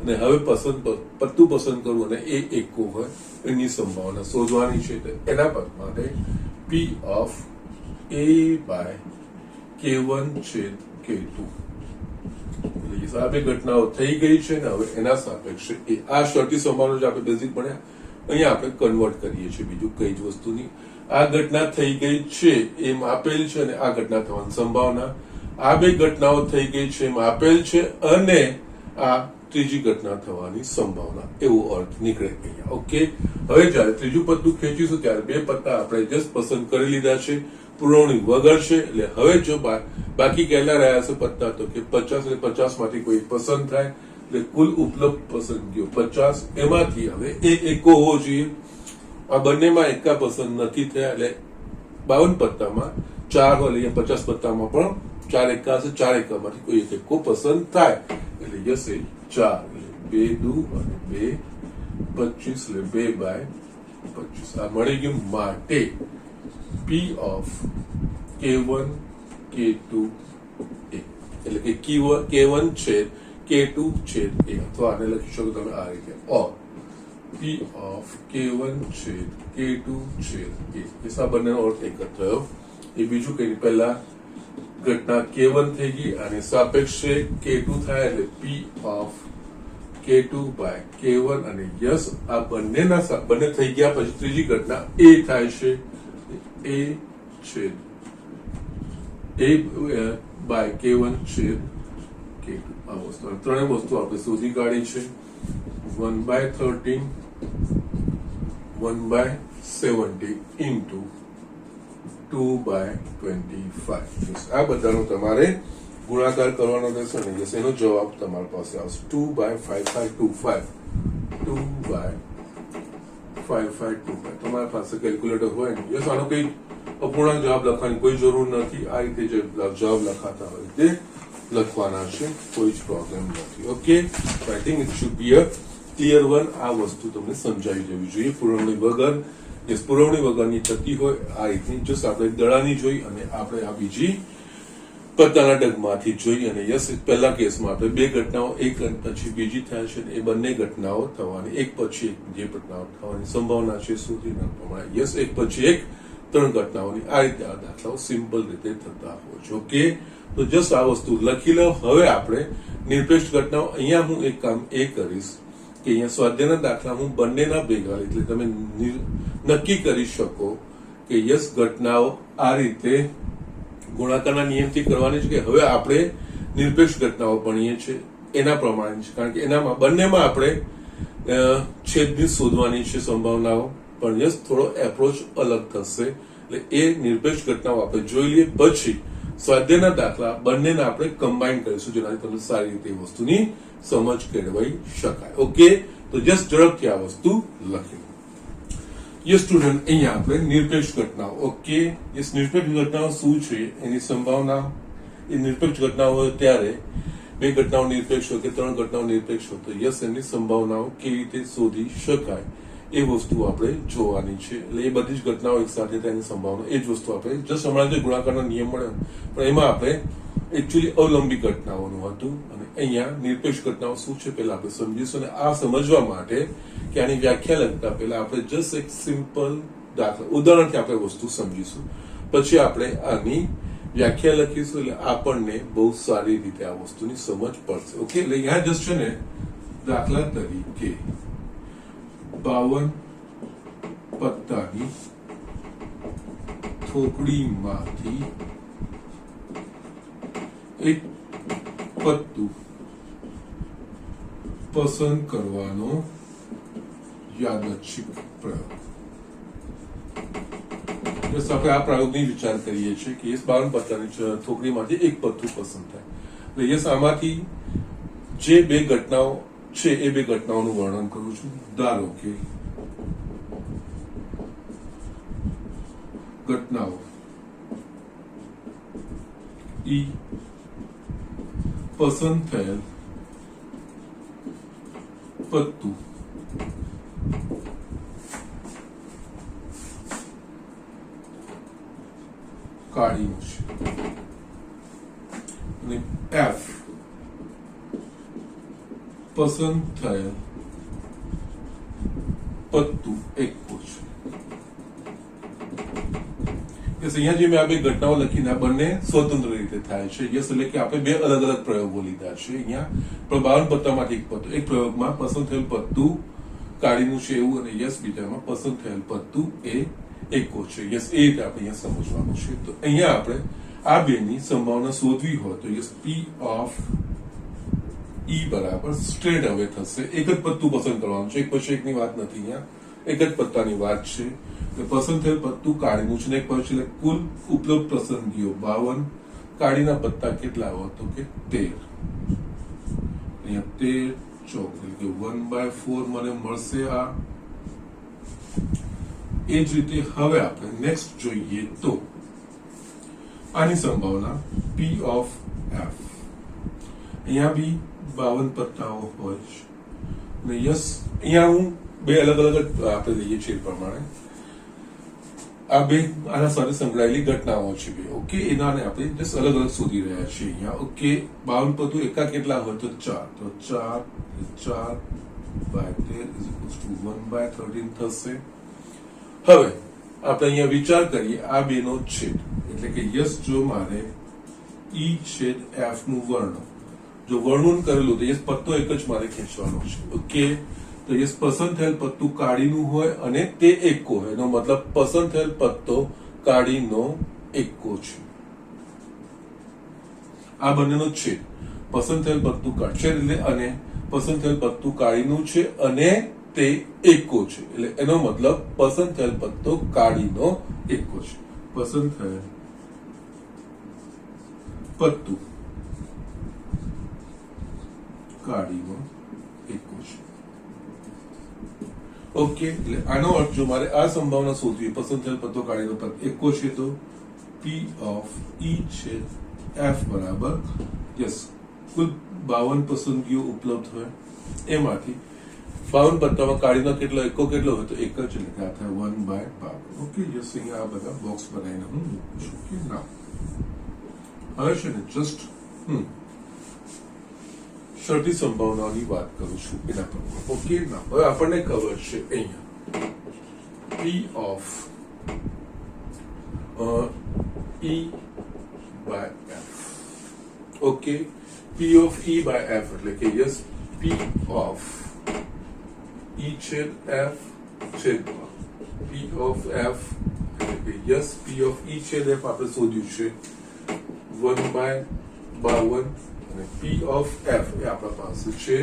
અને હવે પત્તું પસંદ કરવું અને એ એકો હોય એની સંભાવના શોધવાની છે. એના પર માટે P of A by K1 છેદ K2. આ બે ઘટનાઓ થઈ ગઈ છે ને હવે એના સાપેક્ષે આ શરતી સંભાવના જે આપણે બેઝિક ભણ્યા અહીંયા આપણે કન્વર્ટ કરીએ છીએ બીજું કઈ જ વસ્તુની. આ ઘટના થઈ ગઈ છે એમ આપેલ છે અને આ ઘટના થવાની સંભાવના. આ બે ઘટનાઓ થઈ ગઈ છે એમ આપેલ છે અને આ ત્રીજી ઘટના થવાની સંભાવના એવો અર્થ નીકળે અહીંયા. ઓકે, હવે જયારે ત્રીજું પત્તું ખેંચીશું ત્યારે બે પત્તા આપણે જસ્ટ પસંદ કરી લીધા છે, પુરવણી વગર છે. એટલે હવે જો બાકી કેટલા રહ્યા છે પત્તા તો કે 50 એટલે 50 માંથી કોઈ પસંદ થાય એટલે કુલ ઉપલબ્ધ પસંદગીઓ 50. એમાંથી હવે એક એકો હોવો જોઈએ. આ બંનેમાં એકા પસંદ નથી થયા એટલે 52 પત્તામાં 4 હોય એટલે 50 પત્તામાં પણ 4 એકા છે, 4 એકામાંથી કોઈ એક એકો પસંદ થાય એટલે યસ એ 4 2 2 અને 2 25 એટલે 2/25 આ મળી ગયું. માટે P of K1 K2 A એટલે કે K1 છેદ K2 છેદ A અથવા આને લખી શકો તમે આ રીતે or P of K1 છેદ K2 છેદ A. આ બંનેનો અર્થ એક જ થયો. એ બીજું કઈ પહેલા ઘટના K1 થઈ ગઈ અને સાપેક્ષે K2 થાય એટલે P of K2 by K1 અને યસ આ બંને થઈ ગયા પછી ત્રીજી ઘટના A થાય છે A છેદ A by K1 છેદ K2. આ વસ્તુ ત્રણેય વસ્તુ આપણે શોધી કાઢી છે. 1/13 1/70 into 2/25. આ બધાનો તમારે ગુણાકાર કરવાનો રહેશે ને યસ એનો જવાબ તમારી પાસે આવશે 2/5525 2/5525. તમારી પાસે કેલ્ક્યુલેટર હોય ને યસ આનો કઈ અપૂર્ણાંક જવાબ લખવાની કોઈ જરૂર નથી. આ રીતે જે જવાબ લખાતા હોય તે લખવાના છે, કોઈ જ પ્રોબ્લેમ નથી. Okay, I think it should be a clear one. આ વસ્તુ તમને સમજાવી દેવી જોઈએ. પુરવણી વગર યસ પુરવણી વગરની થતી હોય આ રીતની જસ્ટ આપણે દડાની જોઈ અને આપણે આ બીજી પત્તાના ડગમાંથી જોઈ અને યસ પહેલા કેસમાં આપણે બે ઘટનાઓ એક પછી બીજી થાય છે એ બંને ઘટનાઓ થવાની એક પછી એક જે ઘટનાઓ થવાની સંભાવના છે શોધીના પ્રમાણે યસ એક પછી એક 3 ઘટનાઓની આ રીતે આ દાખલાઓ સિમ્પલ રીતે થતા હોય છે. ઓકે, તો જસ્ટ આ વસ્તુ લખી લો. હવે આપણે નિરપેક્ષ ઘટનાઓ અહીંયા હું એક કામ એ કરીશ કે અહીંયા સ્વાધ્યાયના દાખલા હું બંનેના ભેગા એટલે તમે નક્કી કરી શકો કે યસ ઘટનાઓ આ રીતે ગુણાકારના નિયમથી કરવાની છે કે હવે આપણે નિરપેક્ષ ઘટનાઓ ભણીએ છીએ એના પ્રમાણે છે. કારણ કે એનામાં બંનેમાં આપણે છેદની શોધવાની છે સંભાવનાઓ પણ યસ થોડો એપ્રોચ અલગ થશે. એટલે એ નિરપેક્ષ ઘટનાઓ આપણે જોઈ લઈએ, પછી સ્વાધ્યાયના દાખલા બંનેને આપણે કમ્બાઈન કરીશું, જેનાથી તમને સારી રીતે એ વસ્તુની સમજ કેળવાઈ શકાય. ઓકે, તો જસ્ટ ઝડપથી આ વસ્તુ લખી લો. યસ સ્ટુડન્ટ, અહીંયા આપણે નિરપેક્ષ ઘટનાઓ. ઓકે, યસ નિરપેક્ષ ઘટનાઓ શું છે, એની સંભાવના. એ નિરપેક્ષ ઘટનાઓ હોય ત્યારે બે ઘટનાઓ નિરપેક્ષ હોય કે ત્રણ ઘટનાઓ નિરપેક્ષ હોય તો યસ એમની સંભાવનાઓ કેવી રીતે શોધી શકાય એ વસ્તુ આપણે જોવાની છે. એટલે એ બધી જ ઘટનાઓ એક સાથે તેની સંભાવના, એ જ વસ્તુ આપણે જસ્ટ હમણાં જે ગુણાકારનો નિયમ મળ્યો પણ એમાં આપણે એકચ્યુઅલી અવલંબી ઘટનાઓનું હતું, અને અહીંયા નિરપેક્ષ ઘટનાઓ શું છે પહેલા આપણે સમજીશું. અને આ સમજવા માટે કે આની વ્યાખ્યા લખતા પહેલા આપણે જસ્ટ એક સિમ્પલ દાખલા ઉદાહરણથી આપણે વસ્તુ સમજીશું, પછી આપણે આની વ્યાખ્યા લખીશું. એટલે આપણને બહુ સારી રીતે આ વસ્તુની સમજ પડશે. ઓકે, એટલે અહીંયા જસ્ટ છે ને દાખલા તરીકે 52 પત્તાની થોકડીમાંથી એક પત્તું પસંદ કરવાનો યાદચ્છિક પ્રયોગ. આપણે આ પ્રયોગની વિચાર કરીએ છીએ કે 52 પત્તાની થોકડીમાંથી એક પત્તું પસંદ થાય. એટલે યસ આમાંથી જે બે ઘટનાઓ છે એ બે ઘટનાઓનું વર્ણન કરું છું. ધારો કે ઘટનાઓ ઈ પસંદ થયેલ પત્તું કાઢીનું છે અને એફ પસંદ થયેલ પત્તું એકો છે. અહીંયા જે મેં આ બે ઘટનાઓ લખીને આ બંને સ્વતંત્ર રીતે થાય છે. યસ, એટલે કે આપણે બે અલગ અલગ પ્રયોગો લીધા છે. અહીંયા પણ 52 પત્તામાંથી એક પત્તું, એક પ્રયોગમાં પસંદ થયેલ પત્તું કાઢીનું છે એવું, અને યસ બીજામાં પસંદ થયેલ પત્તું એ એકો છે. યસ, એ રીતે આપણે અહીંયા સમજવાનું છે. તો અહીંયા આપણે આ બેની સંભાવના શોધવી હોય તો યસ પી ઓફ ઈ બરાબર સ્ટ્રેટ હવે થશે. એક જ પત્તું પસંદ કરવાનું છે, એક પછી એકની વાત નથી, અહીંયા એક જ પત્તાની વાત છે. પસંદ થયેલ પત્તું કાઢીનું છે ને એક પછી કુલ ઉપલબ્ધ પસંદગીઓ 52, કાઢીના પત્તા કેટલા હોય તો કે 13. અહીંયા 13 ચોક એટલે કે 1/4 મને મળશે. આ એ જ રીતે હવે આપણે નેક્સ્ટ જોઈએ તો આની સંભાવના પી ઓફ એફ. અહીંયા બી 52 પત્તાઓ હોય છે ને યસ અહીંયા હું બે અલગ અલગ આપણે લઈએ છીએ એ પ્રમાણે આ બે આના સાથે સંકળાયેલી ઘટનાઓ છે. ઓકે, એનાને આપણે જસ્ટ અલગ અલગ શોધી રહ્યા છીએ અહીંયા. ઓકે, 52 પત્તું એકા કેટલા હોય તો 4, તો 4/13 = 1/13 થશે. હવે આપણે અહીંયા વિચાર કરીએ આ બે નો છેદ, એટલે કે યસ જો મારે ઈ છેદ એફ નું વર્ણન જો વર્ણન કરેલું તો યસ પત્તો એક જ મારે ખેંચવાનો છે. ઓકે, તો યસ પસંદ થયેલ પત્તું કાઢીનું હોય અને તે એકો હોય, એનો મતલબ પસંદ થયેલ પત્તો કાઢીનો એકો છે. આ બંનેનો છેદ પસંદ થયેલ પત્તું કાઢશે એટલે અને પસંદ થયેલ પત્તું કાઢીનું છે અને તે એકો છે, એટલે એનો મતલબ પસંદ થયેલ પત્તો કાઢીનો એકો છે. પસંદ થયેલ પત્તું કાઢીનો એકો છે. ઓકે, એટલે આનો અર્થ જો મારે આ સંભાવના શોધવી, પસંદ થયેલ પત્તો કાઢીનો પત્તો એકો છે તો પી ઓફ ઈ છે એફ બરાબર યસ કુલ 52 પસંદગીઓ ઉપલબ્ધ હોય એમાંથી 52 પત્તામાં કાઢીનો કેટલો એકો કેટલો હોય તો એક જ, એટલે કે આ થાય 1/52. ઓકે, યસ અહીંયા આ બધા બોક્સ બનાવીને હું મૂકું છું કે ના હવે છે ને જસ્ટ શરતી સંભાવનાની વાત કરું છું એના પર. ઓકે, ના હવે આપણને ખબર છે અહીંયા P of E by F. Okay, P of E by F એટલે કે યસ પી ઓફ ઈ છેદ એફ છેદમાં પી ઓફ એફ એટલે કે યસ પી ઓફ ઈ છેદ એફ આપણે શોધ્યું છે 1/52 અને પી ઓફ એફ એ આપણા પાસે છે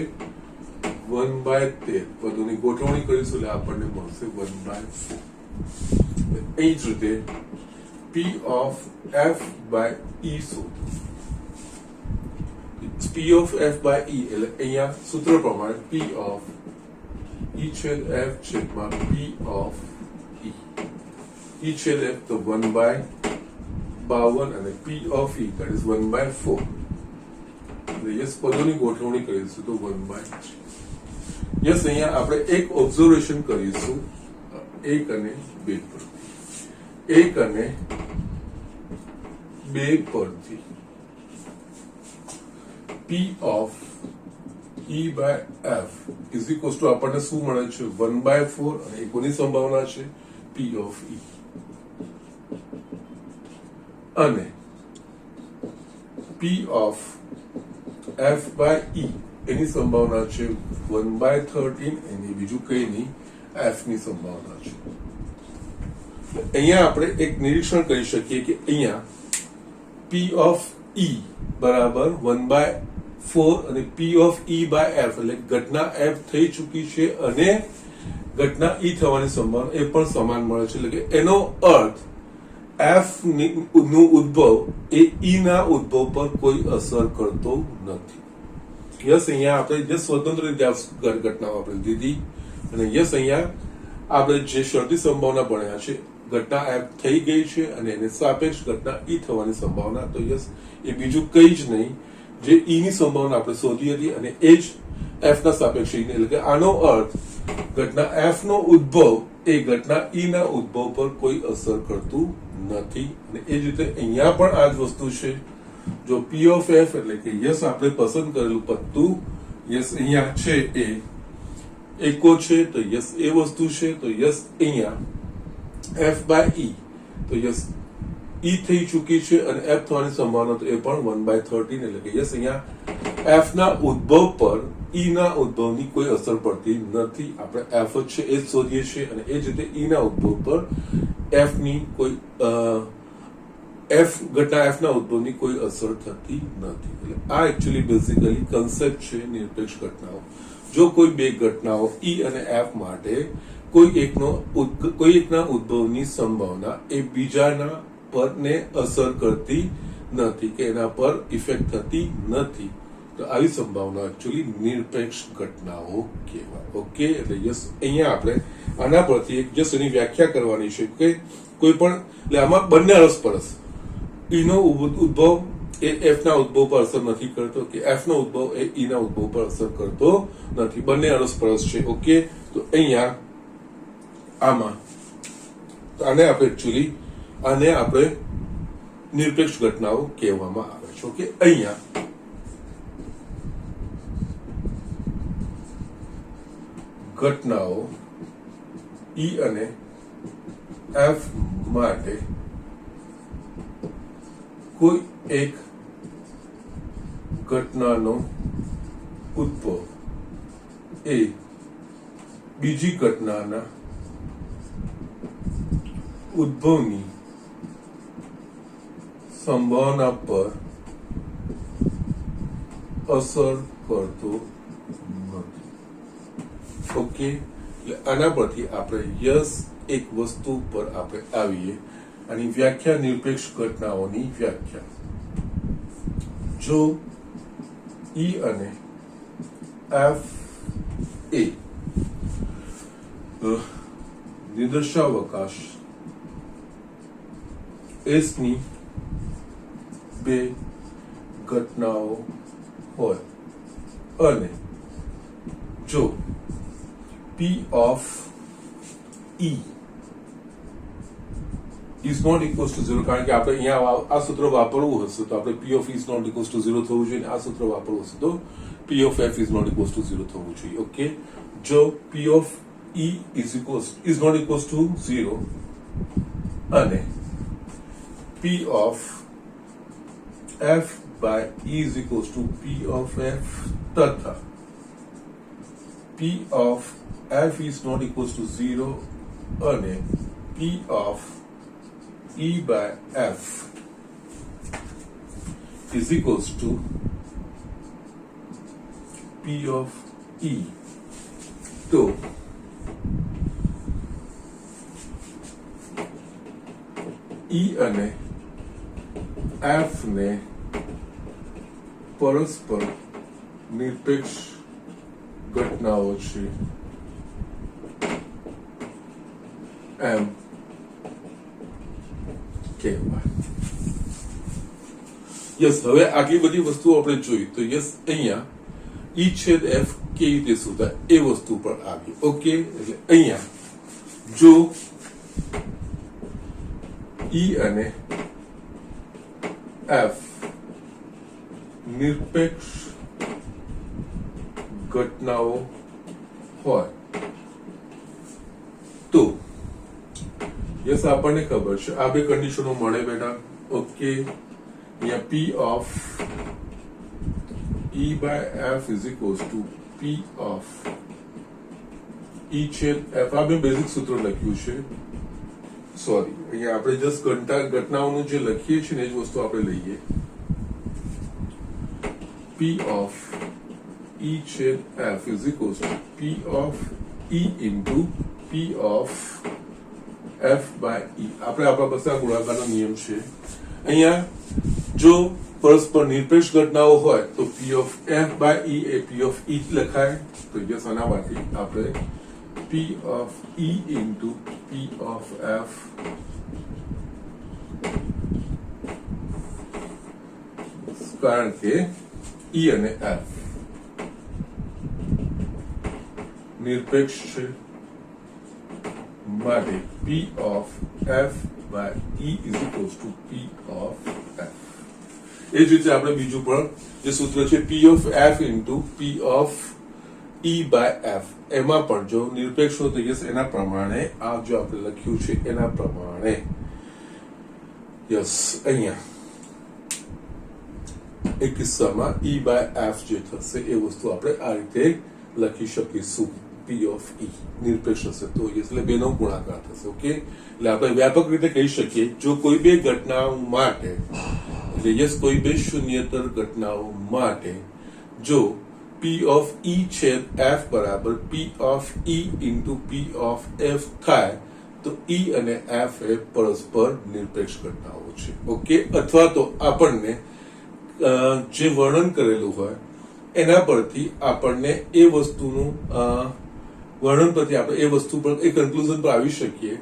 1/13 પદોની ગોઠવણી કરીશું એટલે આપણને મળશે 1/4. એ જ રીતે P of F by E શોધો. P of F by E એટલે અહીંયા સૂત્ર પ્રમાણે P of E છેદ F છેદમાં P of E. E છેદ F તો 1/52 અને P of E that is 1/4. એટલે યસ પદોની ગોઠવણી કરીશું તો 1/3. યસ અહીંયા આપણે એક ઓબ્ઝર્વેશન કરીશું 1 અને 2 પરથી. 1 અને 2 પરથી P of E by F is equals to આપણને શું મળે છે 1/4 અને એકોની સંભાવના છે P of E અને P of F by E એની સંભાવના છે 1/13 એની બીજું કઈ નહીં F ની સંભાવના છે. અહીંયા આપણે એક નિરીક્ષણ કરી શકીએ કે અહીંયા P of E બરાબર 1/4 અને P of E by F એટલે ઘટના F થઈ ચૂકી છે અને ઘટના E થવાની સંભાવના એ પણ સમાન મળે છે. એટલે કે એનો અર્થ F નું ઉદ્ભવ એ E ના ઉદ્ભવ પર કોઈ અસર કરતો નથી. યસ અહીંયા આપણે જે સ્વતંત્ર રીતે ઘટનાઓ આપણે દીધી અને યસ અહીંયા આપણે જે શરતી સંભાવના ભણ્યા છે ઘટના F થઈ ગઈ છે અને એને સાપેક્ષ ઘટના E થવાની સંભાવના તો યસ એ બીજું કંઈ જ નહીં જે E ની સંભાવના આપણે શોધી હતી અને એ જ F ના સાપેક્ષ એટલે કે આનો અર્થ ઘટના F નો ઉદ્ભવ એ ઘટના E ના ઉદ્ભવ પર કોઈ અસર કરતું નથી અને એ જ રીતે અહીંયા પણ આ જ વસ્તુ છે. જો P of F એટલે કે યસ આપણે પસંદ કરેલું પત્તું યસ અહીંયા છે એ એકો છે તો યસ એ વસ્તુ છે તો યસ અહીંયા F by E તો યસ E થઈ ચૂકી છે અને F થવાની સંભાવના તો એ પણ 1/13 એટલે કે યસ અહીંયા F ના ઉદ્ભવ પર E ના ઉદ્ભવની કોઈ અસર પડતી નથી. આપણે F જ છે એ જ શોધીએ છીએ અને એ જ રીતે E ના ઉદ્ભવ પર F ની કોઈ ઘટના F ના ઉદ્ભવની કોઈ અસર થતી નથી. એટલે આ એકચ્યુઅલી બેઝિકલી કન્સેપ્ટ છે નિરપેક્ષ ઘટનાઓ. જો કોઈ બે ઘટનાઓ E અને F માટે કોઈ એકના ઉદ્ભવની સંભાવના એ બીજાના પરને અસર કરતી નથી કે એના પર ઇફેક્ટ થતી નથી તો આવી સંભાવના એકચ્યુઅલી નિરપેક્ષ ઘટનાઓ કહેવાય. ઓકે એટલે યસ અહીંયા આપણે આના પરથી એક જસ્ટ એની વ્યાખ્યા કરવાની છે કે કોઈ પણ એટલે આમાં બંને અરસપરસ E નો ઉદ્ભવ એ F ના ઉદ્ભવ પર અસર નથી કરતો કે F નો ઉદ્ભવ એ E ના ઉદ્ભવ પર અસર કરતો નથી. બંને અરસપરસ છે. ઓકે તો અહીંયા આમાં આને આપણે નિરપેક્ષ ઘટનાઓ કહેવામાં આવે છે. ઓકે અહીંયા ઘટનાઓ E અને F માટે કોઈ એક ઘટનાનો ઉદ્ભવ એ બીજી ઘટનાના ઉદ્ભવની સંભાવના પર અસર કરતો નથી. ઓકે એટલે આના પરથી આપણે યસ એક વસ્તુ પર આપણે આવીએ આની વ્યાખ્યા નિરપેક્ષ ઘટનાઓની વ્યાખ્યા. જો E અને F એ નિદર્શાવકાશ S ની બે ઘટનાઓ હોય અને જો P of E is not equals to 0 કારણ કે આપણે અહીંયા આ સૂત્ર વાપરવું હશે તો આપણે P of E is not equals to 0 થવું જોઈએ આ સૂત્ર વાપરવું હશે તો P of F is not equals to 0 થવું જોઈએ. ઓકે જો P of E is not equals to 0 અને P of F by E is equals to P of F તથા P of F is not equals to 0 અને P of E by F is equals to P of E તો E અને F ને પરસ્પર નિરપેક્ષ ઘટનાઓ છે એમ કહેવાય. યસ, હવે આટલી બધી વસ્તુઓ આપણે જોઈ તો યસ અહીંયા E છેદ F કેવી રીતે શોધાય એ વસ્તુ પર આવી. ઓકે, એટલે અહીંયા જો E અને F નિરપેક્ષ ઘટનાઓ હોય તો યસ આપણને ખબર છે આ બે કન્ડિશનો મળે બેટા. ઓકે, અહીંયા P of E by F is equals to P of E છેદ F. આ બે બેઝિક સૂત્ર લખ્યું છે. સોરી, અહીંયા આપણે જસ્ટ ઘટનાઓનું જે લખીએ છીએ ને એ જ વસ્તુ આપણે લઈએ. P of E છેદ F is equals to P of E into P of F by E. આપણે આપણા પાસે આ ગુણાકારનો નિયમ છે. અહીંયા જો પરસ્પર નિરપેક્ષ ઘટનાઓ હોય તો P of F by E A P of E લખાય. તો યસ, આનામાંથી આપણે P of E into P of F કારણ કે E અને F નિરપેક્ષ છે માટે P of F by E is equals to P of F. એ જ રીતે આપણે બીજું પણ જે સૂત્ર છે P of F into P of E by F એમાં પણ જો નિરપેક્ષ હોય તો યસ એના પ્રમાણે આ જો આપણે લખ્યું છે એના પ્રમાણે યસ અહીંયા એક કિસ્સામાં E by F જે થશે એ વસ્તુ આપણે આ રીતે લખી શકીશું. P of E નિરપેક્ષ હશે તો યસ એટલે બેનો ગુણાકાર થશે. ઓકે, એટલે આપણે વ્યાપક રીતે કહી શકીએ જો કોઈ બે ઘટનાઓ માટે એટલે યસ કોઈ બે શૂન્યતર ઘટનાઓ માટે જો P of E છેદ F બરાબર P of E into P of F થાય તો E અને F એ પરસ્પર નિરપેક્ષ ઘટનાઓ છે. ઓકે, અથવા તો આપણને જે વર્ણન કરેલું હોય એના પરથી આપણને એ વસ્તુનું વર્ણન પરથી આપણે એ વસ્તુ પર એ કન્ક્લુઝન પર આવી શકીએ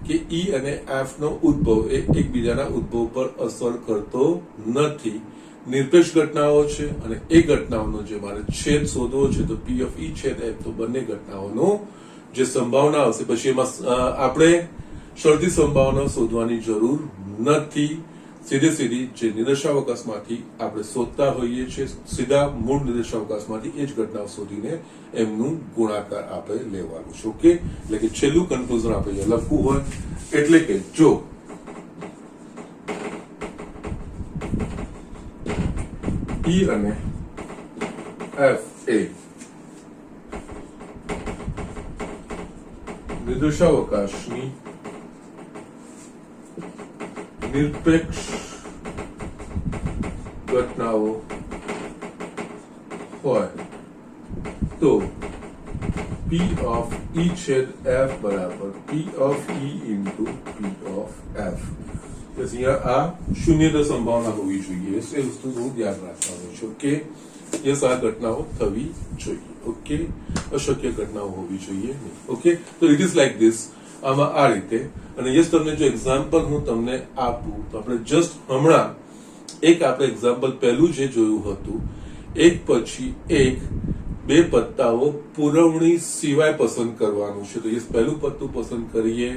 કે E અને F નો ઉદ્ભવ એ એકબીજાના ઉદ્ભવ પર અસર કરતો નથી. નિરપેક્ષ ઘટનાઓ છે અને એ ઘટનાઓનો જે મારે છેદ શોધવો છે તો P of E છેદ F તો બંને ઘટનાઓનો જે સંભાવના હશે પછી એમાં આપણે શરતી સંભાવના શોધવાની જરૂર નથી. સીધી જે નિર્દેશાવકાશમાંથી આપણે શોધતા હોઈએ છીએ સીધા મૂળ નિર્દેશાવકાશમાંથી એ જ ઘટનાઓ શોધીને એમનું ગુણાકાર આપણે લેવાનું છે. ઓકે, એટલે કે છેલ્લું કન્ક્લુઝન આપણે લખવું હોય એટલે કે જો E અને F એ નિર્દેશાવકાશની નિરપેક્ષ ઘટનાઓ હોય તો P of E છેદ F બરાબર P of E into P of F. અહીંયા આ શૂન્યતર સંભાવના હોવી જોઈએ એ વસ્તુનું ધ્યાન રાખવાનું છે. ઓકે, યસ આ ઘટનાઓ થવી જોઈએ. ઓકે, અશક્ય ઘટનાઓ હોવી જોઈએ નહીં. ઓકે, તો ઇટ ઇઝ લાઈક ધીસ. આમાં આ રીતે અને યસ તમને જો એક્ઝામ્પલ હું તમને આપું તો આપણે જસ્ટ હમણાં એક આપણે એક્ઝામ્પલ પહેલું જે જોયું હતું એક પછી એક બે પત્તાઓ પુરવણી સિવાય પસંદ કરવાનું છે. તો યસ પહેલું પત્તું પસંદ કરીએ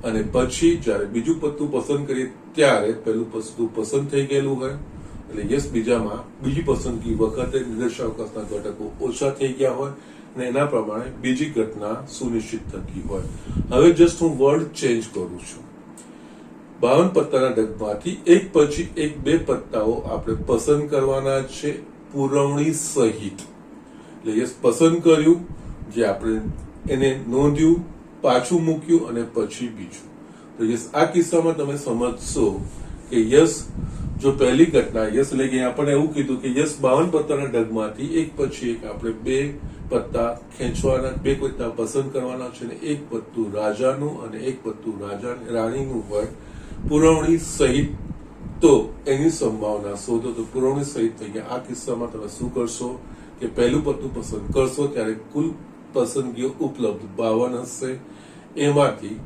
અને પછી જ્યારે બીજું પત્તું પસંદ કરીએ ત્યારે પહેલું પત્તું પસંદ થઈ ગયેલું હોય એટલે યસ બીજી પસંદગી વખતે નિર્દેશાવકાશના ઘટકો ઓછા થઈ ગયા હોય અને એના પ્રમાણે બીજી ઘટના સુનિશ્ચિત થતી હોય. હવે જસ્ટ હું વર્ડ ચેન્જ કરું છું. 52 પત્તાના ડબ્બામાંથી એક પછી એક બે પત્તાઓ આપણે પસંદ કરવાના છે પુરવણી સહિત. એટલે યસ પસંદ કર્યું જે આપણે એને નોંધ્યું પાછું મૂક્યું અને પછી બીજું. તો યસ આ કિસ્સામાં તમે સમજશો કે યસ જો પહેલી ઘટના યસ એટલે કે આપણને એવું કીધું કે યસ 52 પત્તાના ઢગમાંથી એક પછી એક આપણે બે પત્તા ખેંચવાના, બે પત્તા પસંદ કરવાના છે, અને એક પત્તું રાજાનું અને એક પત્તું રાણીનું હોય પુરવણી સહિત, તો એની સંભાવના શોધો. તો પુરવણી સહિત થઈ ગયા. આ કિસ્સામાં તમે શું કરશો કે પહેલું પત્તું પસંદ કરશો ત્યારે કુલ પસંદગીઓ ઉપલબ્ધ 52 હશે, એમાંથી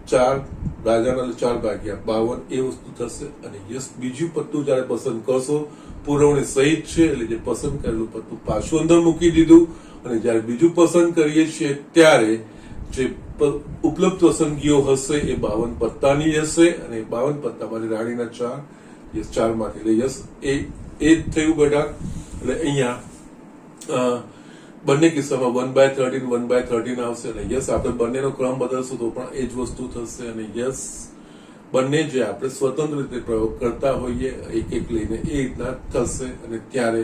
4 રાજાના 4 ભાગ્યા 52 એ વસ્તુ થશે. અને યસ બીજું પત્તું જયારે પસંદ કરશો પુરવણી સહિત છે એટલે જે પસંદ કરેલું પત્તું પાછું અંદર મૂકી દીધું, અને જયારે બીજું પસંદ કરીએ છીએ ત્યારે જે ઉપલબ્ધ પસંદગીઓ હશે એ 52 પત્તાની હશે, અને 52 પત્તામાંથી રાણીના 4 યસ 4 માંથી એટલે યસ એ જ થયું બેટા. એટલે અહીંયા બંને કિસ્સામાં 1/13 1/13 આવશે, અને યસ આપણે બંનેનો ક્રમ બદલશું તો પણ એ જ વસ્તુ થશે. અને યસ બંને જે આપણે સ્વતંત્ર રીતે પ્રયોગ કરતા હોઈએ એક એક લઈને એ રીતના થશે, અને ત્યારે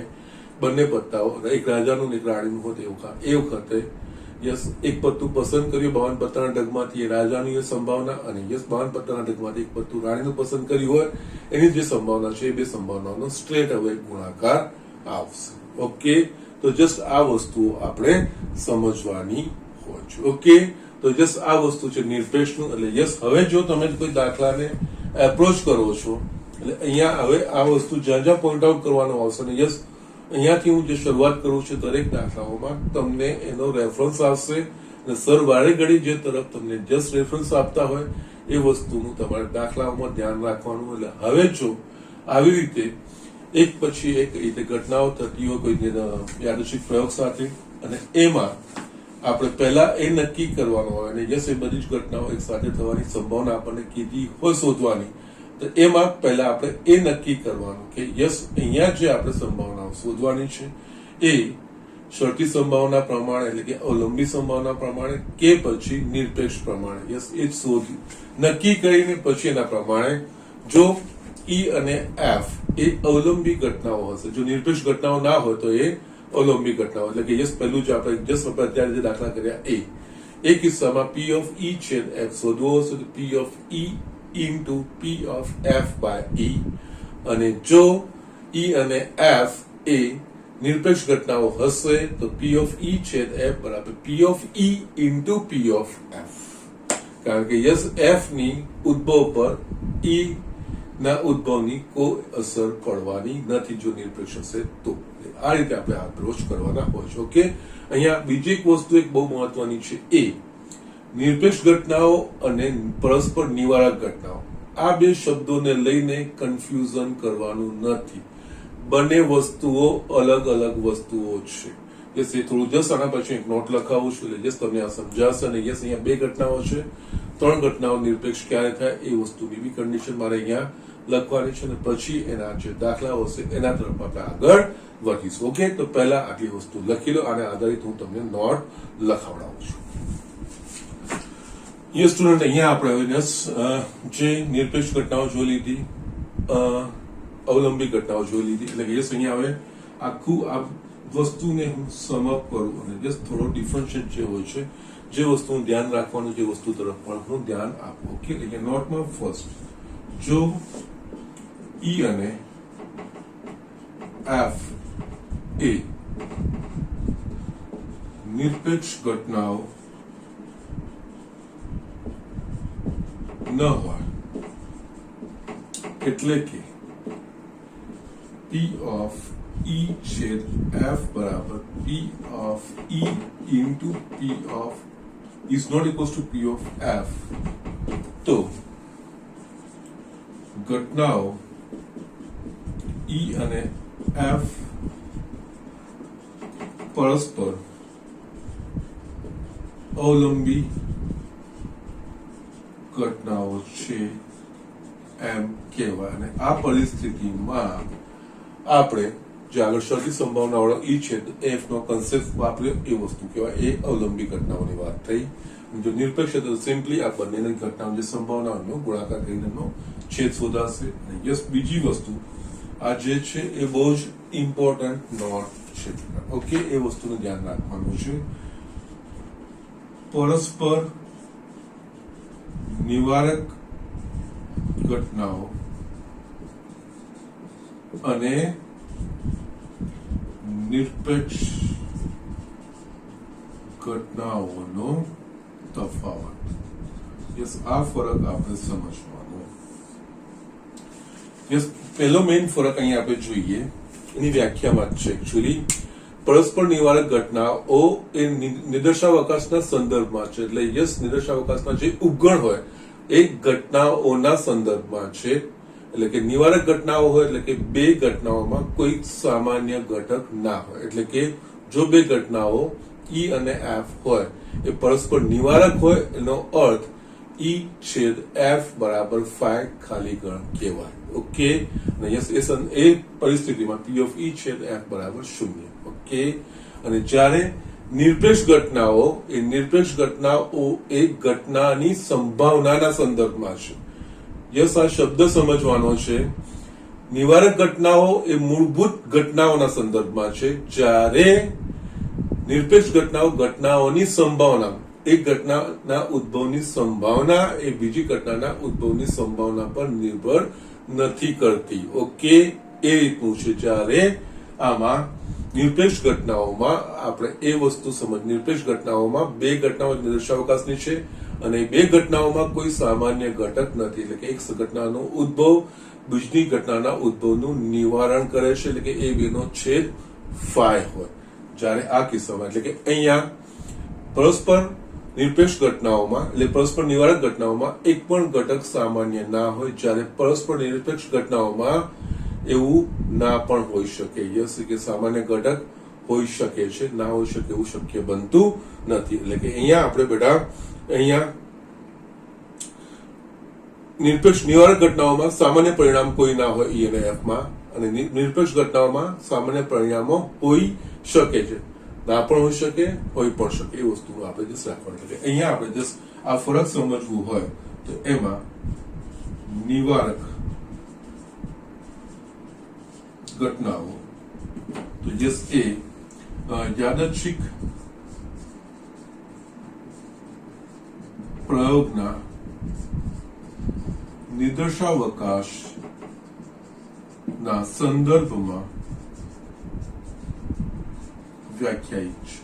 બંને પત્તાઓ એક રાજાનું એક રાણીનું હોત એ વખતે યસ એક પત્તું પસંદ કર્યું 52 પત્તાના ઢગમાંથી એ રાજાની સંભાવના, અને યસ 52 પત્તાના ઢગમાંથી એક પત્તું રાણીનું પસંદ કર્યું હોય એની જે સંભાવના છે એ બે સંભાવનાઓનો સ્ટ્રેટ હવે ગુણાકાર આવશે. ઓકે, તો જસ્ટ આ વસ્તુઓ આપણે સમજવાની હોય છે. ઓકે, તો જસ્ટ આ વસ્તુ છે નિરપેક્ષનું. એટલે યસ હવે જો તમે કોઈ દાખલાને એપ્રોચ કરો છો એટલે અહીંયા હવે આ વસ્તુ જ્યાં જ્યાં પોઈન્ટ આઉટ કરવાનો આવશે, અને યસ અહીંયાથી હું જે શરૂઆત કરું છું દરેક દાખલાઓમાં તમને એનો રેફરન્સ આવશે, અને સર વારે ઘડી જે તરફ તમને જસ્ટ રેફરન્સ આપતા હોય એ વસ્તુનું તમારે દાખલાઓમાં ધ્યાન રાખવાનું. એટલે હવે જો આવી રીતે એક પછી એક રીતે ઘટનાઓ થતી હોય કોઈ યાદચ્છિક પ્રયોગ સાથે, અને એમાં આપણે પહેલા એ નક્કી કરવાનું હોય, અને યસ એ બધી જ ઘટનાઓ એક સાથે થવાની સંભાવના આપણને કીધી હોય શોધવાની, તો એમાં પહેલા આપણે એ નક્કી કરવાનું કે યસ અહીંયા જે આપણે સંભાવનાઓ શોધવાની છે એ શરતી સંભાવના પ્રમાણે એટલે કે અવલંબી સંભાવના પ્રમાણે કે પછી નિરપેક્ષ પ્રમાણે, યસ એ જ શોધી નક્કી કરીને પછી એના પ્રમાણે જો ઈ અને એફ એ અવલંબી ઘટનાઓ હશે, જો નિરપેક્ષ ઘટનાઓ ના હોય તો એ અવલંબી ઘટનાઓ, એટલે કે યસ પહેલું જે આપણે જસ્ટ અત્યારે જે દાખલા કર્યા એ કિસ્સામાં પી ઓફ ઈ છેદ એફ શોધવો હશે તો P of E into P of F by E, અને જો ઈ અને એફ એ નિરપેક્ષ ઘટનાઓ હશે તો પી ઓફ ઈ છેદ એફ બરાબર P of E into P of F, કારણ કે યસ એફ ની ઉદ્ભવ પર ઈ ના ઉદ્ભવની કોઈ અસર પડવાની નથી જો નિરપેક્ષ હશે તો. આ રીતે આપણે અપ્રોચ કરવાના હોય છે. ઓકે, અહીંયા બીજી એક વસ્તુ એક બહુ મહત્વની છે, એ નિરપેક્ષ ઘટનાઓ અને પરસ્પર નિવારક ઘટનાઓ. આ બે શબ્દોને લઈને કન્ફ્યુઝન કરવાનું નથી, બંને વસ્તુઓ અલગ અલગ વસ્તુઓ છે. યસ એ થોડું જસ્ટ આના પછી એક નોટ લખાવું છું એટલે જસ્ટ તમને આ સમજાશે. અને યસ અહીંયા બે ઘટનાઓ છે, 3 ઘટનાઓ નિરપેક્ષ ક્યારે થાય એ વસ્તુની બી કન્ડિશન મારે અહીંયા લખવાની છે, અને પછી એના જે દાખલાઓ હશે એના તરફ આપણે આગળ વધીશું. ઓકે, તો પહેલા આટલી વસ્તુ લખી લો, આને આધારિત હું તમને નોટ લખાવડાવું છું. યસ સ્ટુડન્ટ, અહીંયા આપણે જે નિરપેક્ષ ઘટનાઓ જોઈ લીધી, અવલંબી ઘટનાઓ જોઈ લીધી, એટલે કે યસ અહીંયા હવે આખું આ વસ્તુને હું સમઅપ કરું અને જસ્ટ થોડો ડિફરન્શિએટ જે હોય છે જે વસ્તુનું ધ્યાન રાખવાનું, જે વસ્તુ તરફ પણ હું ધ્યાન આપું. ઓકે, એટલે નોટમાં ફર્સ્ટ જો ઈ અને એફ એ નિરપેક્ષ ઘટનાઓ ન હોય એટલે કે પી ઓફ ઈ છેદ એફ બરાબર P of E into P of is not equals to P of F, તો ઘટનાઓ E અને F પરસ્પર અવલંબી ઘટનાઓ છે એમ કહેવાય. અને આ પરિસ્થિતિમાં આપણે જે આગળ શરતી સંભાવનાવાળો ઈ છે એફ નો કન્સેપ્ટ વાપર્યો એ વસ્તુ કહેવાય, એ અવલંબી ઘટનાઓની વાત થઈ. જો નિરપેક્ષ તો સિમ્પલી આ બંનેની ઘટનાઓ જે સંભાવનાઓનો ગુણાકાર કરીને એનો છેદ શોધાશે. અને યસ બીજી વસ્તુ આ જે છે એ બહુ જ ઇમ્પોર્ટન્ટ નોટ છે. ઓકે, એ વસ્તુનું ધ્યાન રાખવાનું છે. પરસ્પર નિવારક ઘટનાઓ અને નિરપેક્ષ ઘટનાઓનો તફાવત. યસ, આ ફરક આપણે સમજવાનો. યસ, પહેલો મેઇન ફરક અહીંયા આપણે જોઈએ એની વ્યાખ્યામાં જ છે. એકચ્યુઅલી પરસ્પર નિવારક ઘટનાઓ એ નિદર્શાવકાશના સંદર્ભમાં છે. એટલે યસ, નિદર્શાવકાશના જે ઉપગણ હોય એ ઘટનાઓના સંદર્ભમાં છે. એટલે કે નિવારક ઘટનાઓ હોય એટલે કે બે ઘટનાઓમાં કોઈ સામાન્ય ઘટક ના હોય. એટલે કે જો બે ઘટનાઓ E અને F હોય એ પરસ્પર નિવારક હોય, એનો અર્થ E છેદ F બરાબર ફાઈ ખાલી ગણ કહેવાય. ઓકે, યસ, એ પરિસ્થિતિમાં P ઓફ E છેદ F બરાબર 0. ઓકે, અને જ્યારે નિરપેક્ષ ઘટનાઓ એ ઘટનાની સંભાવનાના સંદર્ભમાં છે. યસ, આ શબ્દ સમજવાનો છે. નિવારક ઘટનાઓ એ મૂળભૂત ઘટનાઓના સંદર્ભમાં છે, જ્યારે નિરપેક્ષ ઘટનાઓની સંભાવના, એક ઘટનાના ઉદ્ભવની સંભાવના એ બીજી ઘટનાના ઉદ્ભવની સંભાવના પર નિર્ભર નથી કરતી. ઓકે, એ રીતનું છે. જ્યારે આમાં નિરપેક્ષ ઘટનાઓમાં આપણે એ વસ્તુ નિરપેક્ષ ઘટનાઓમાં બે ઘટનાઓ નિદર્શાવકાશની છે અને બે ઘટનાઓમાં કોઈ સામાન્ય ઘટક નથી. એટલે કે એક ઘટનાનો ઉદ્ભવ બીજી ઘટનાના ઉદ્ભવનું નિવારણ કરે છે. એટલે કે એ બેનો છેદ ફાઈ હોય. જ્યારે આ કિસ્સામાં એટલે કે અહીંયા પરસ્પર નિરપેક્ષ ઘટનાઓમાં એટલે પરસ્પર નિવારક ઘટનાઓમાં એક પણ ઘટક સામાન્ય ના હોય, જ્યારે પરસ્પર નિરપેક્ષ ઘટનાઓમાં એવું ના પણ હોઈ શકે. યસ, કે સામાન્ય ઘટક હોઈ શકે છે, ના હોઈ શકે એવું શક્ય બનતું નથી. એટલે કે અહીંયા આપણે બેટા નિરપેક્ષ નિવારક ઘટનાઓમાં સામાન્ય પરિણામ કોઈ ના હોય E અને F માં, અને નિરપેક્ષ ઘટનાઓમાં સામાન્ય પરિણામો હોઈ શકે છે, ના પણ હોઈ શકે, હોઈ પણ શકે. એ વસ્તુ આપણે જસ્ટ રાખવાનું. એટલે અહીંયા આપણે જસ્ટ આ ફરક સમજવું હોય તો એમાં નિવારક ઘટનાઓ તો જસ એ યાદચ્છિક પ્રયોગના નિદર્શાવકાશના સંદર્ભમાં વ્યાખ્યાયિત છે.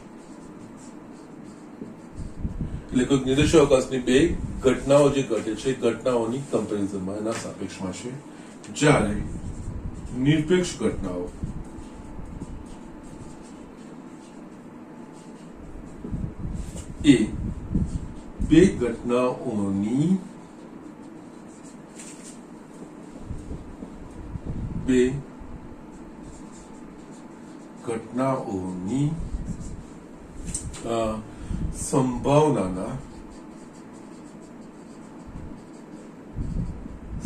એટલે કોઈ નિદર્શાવકાશની બે ઘટનાઓ જે ઘટે છે ઘટનાઓની કમ્પેરિઝનમાં એના સાપેક્ષમાં છે, જ્યારે નિરપેક્ષ ઘટનાઓ એ બે ઘટનાઓની સંભાવનાના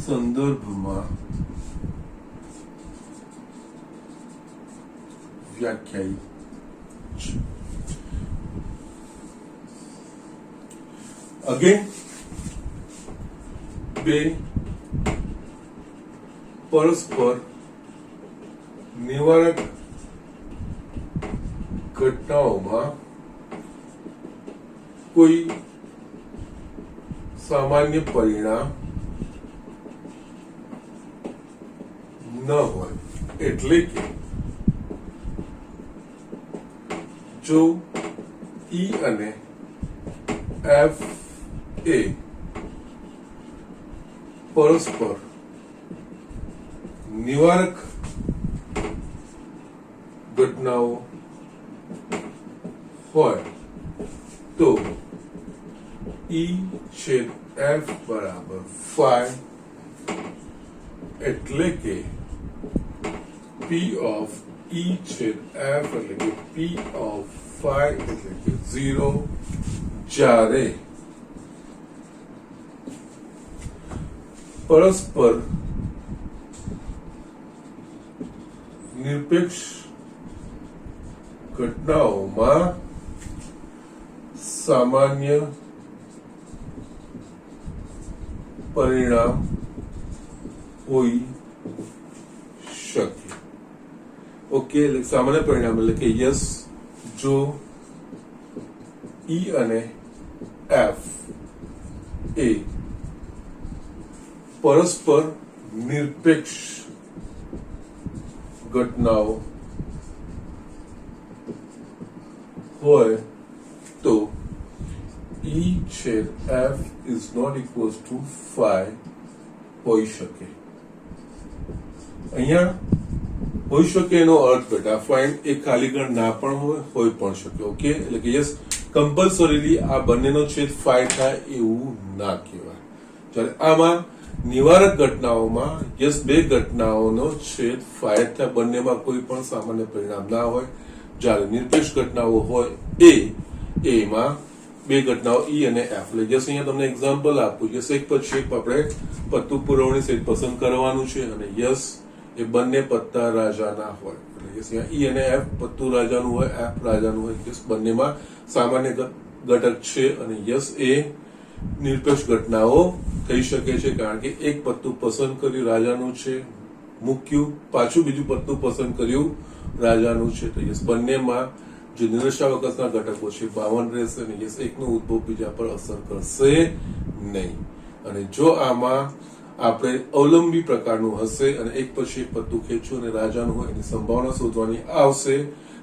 સંદર્ભમાં વ્યાખ્યાયિત છે. અગેન બે પરસ્પર નિવારક ઘટનાઓમાં કોઈ સામાન્ય પરિણામ ન હોય. એટલે કે જો E અને F એ પરસ્પર નિવારક ઘટનાઓ હોય તો E છેદ F બરાબર ફાઈ, એટલે કે P ઓફ E છેદ F એટલે કે P ઓફ ફાઈ એટલે કે 0. જ્યારે પરસ્પર નિરપેક્ષ ઘટનાઓમાં સામાન્ય પરિણામ હોઈ શકે. ઓકે, સામાન્ય પરિણામ એટલે કે યસ, જો E અને F એ પરસ્પર નિરપેક્ષ ઘટનાઓ હોય તો E છેદ F is not equals to phi હોઈ શકે. અહીંયા હોઈ શકે એનો અર્થ બેટા ફાઇન એ ખાલી ગણ ના પણ હોઈ પણ શકે. ઓકે, એટલે કે યસ કમ્પલસરીલી આ બંનેનો છેદ ફાઈ થાય એવું ના કહેવાય. જ્યારે આમાં નિવારક ઘટનાઓમાં યસ બે ઘટનાઓનો છેદ ફાઈ થાય, બંનેમાં કોઈ પણ સામાન્ય પરિણામ ના હોય. જ્યારે નિરપેક્ષ ઘટનાઓ હોય એમાં બે ઘટનાઓ ઈ અને એફ. એટલે જસ્ટ અહીંયા તમને એક્ઝામ્પલ આપું. યસ એક પછી એક આપણે પત્તું પુરવણી સેટ પસંદ કરવાનું છે અને યસ એ બંને પત્તા રાજાના હોય. એટલે યસ અહીંયા ઈ અને એફ પત્તું રાજાનું હોય, એફ રાજાનું હોય. યસ બંનેમાં સામાન્ય ઘટક છે અને યસ એ નિરપેક્ષ ઘટનાઓ થઈ શકે છે, કારણ કે એક પત્તું પસંદ કર્યું રાજાનું છે, મૂક્યું, પાછું બીજું પત્તું પસંદ કર્યું રાજાનું છે. તો યસ બંનેમાં જે નિરશાવકાશના ઘટકો છે 52 રહેશે અને યસ એકનો ઉદ્ભવ બીજા પર અસર કરશે નહીં. અને જો આમાં આપણે અવલંબી પ્રકારનું હશે અને એક પછી એક પત્તું ખેંચવું અને રાજાનું હોય એની સંભાવના શોધવાની આવશે.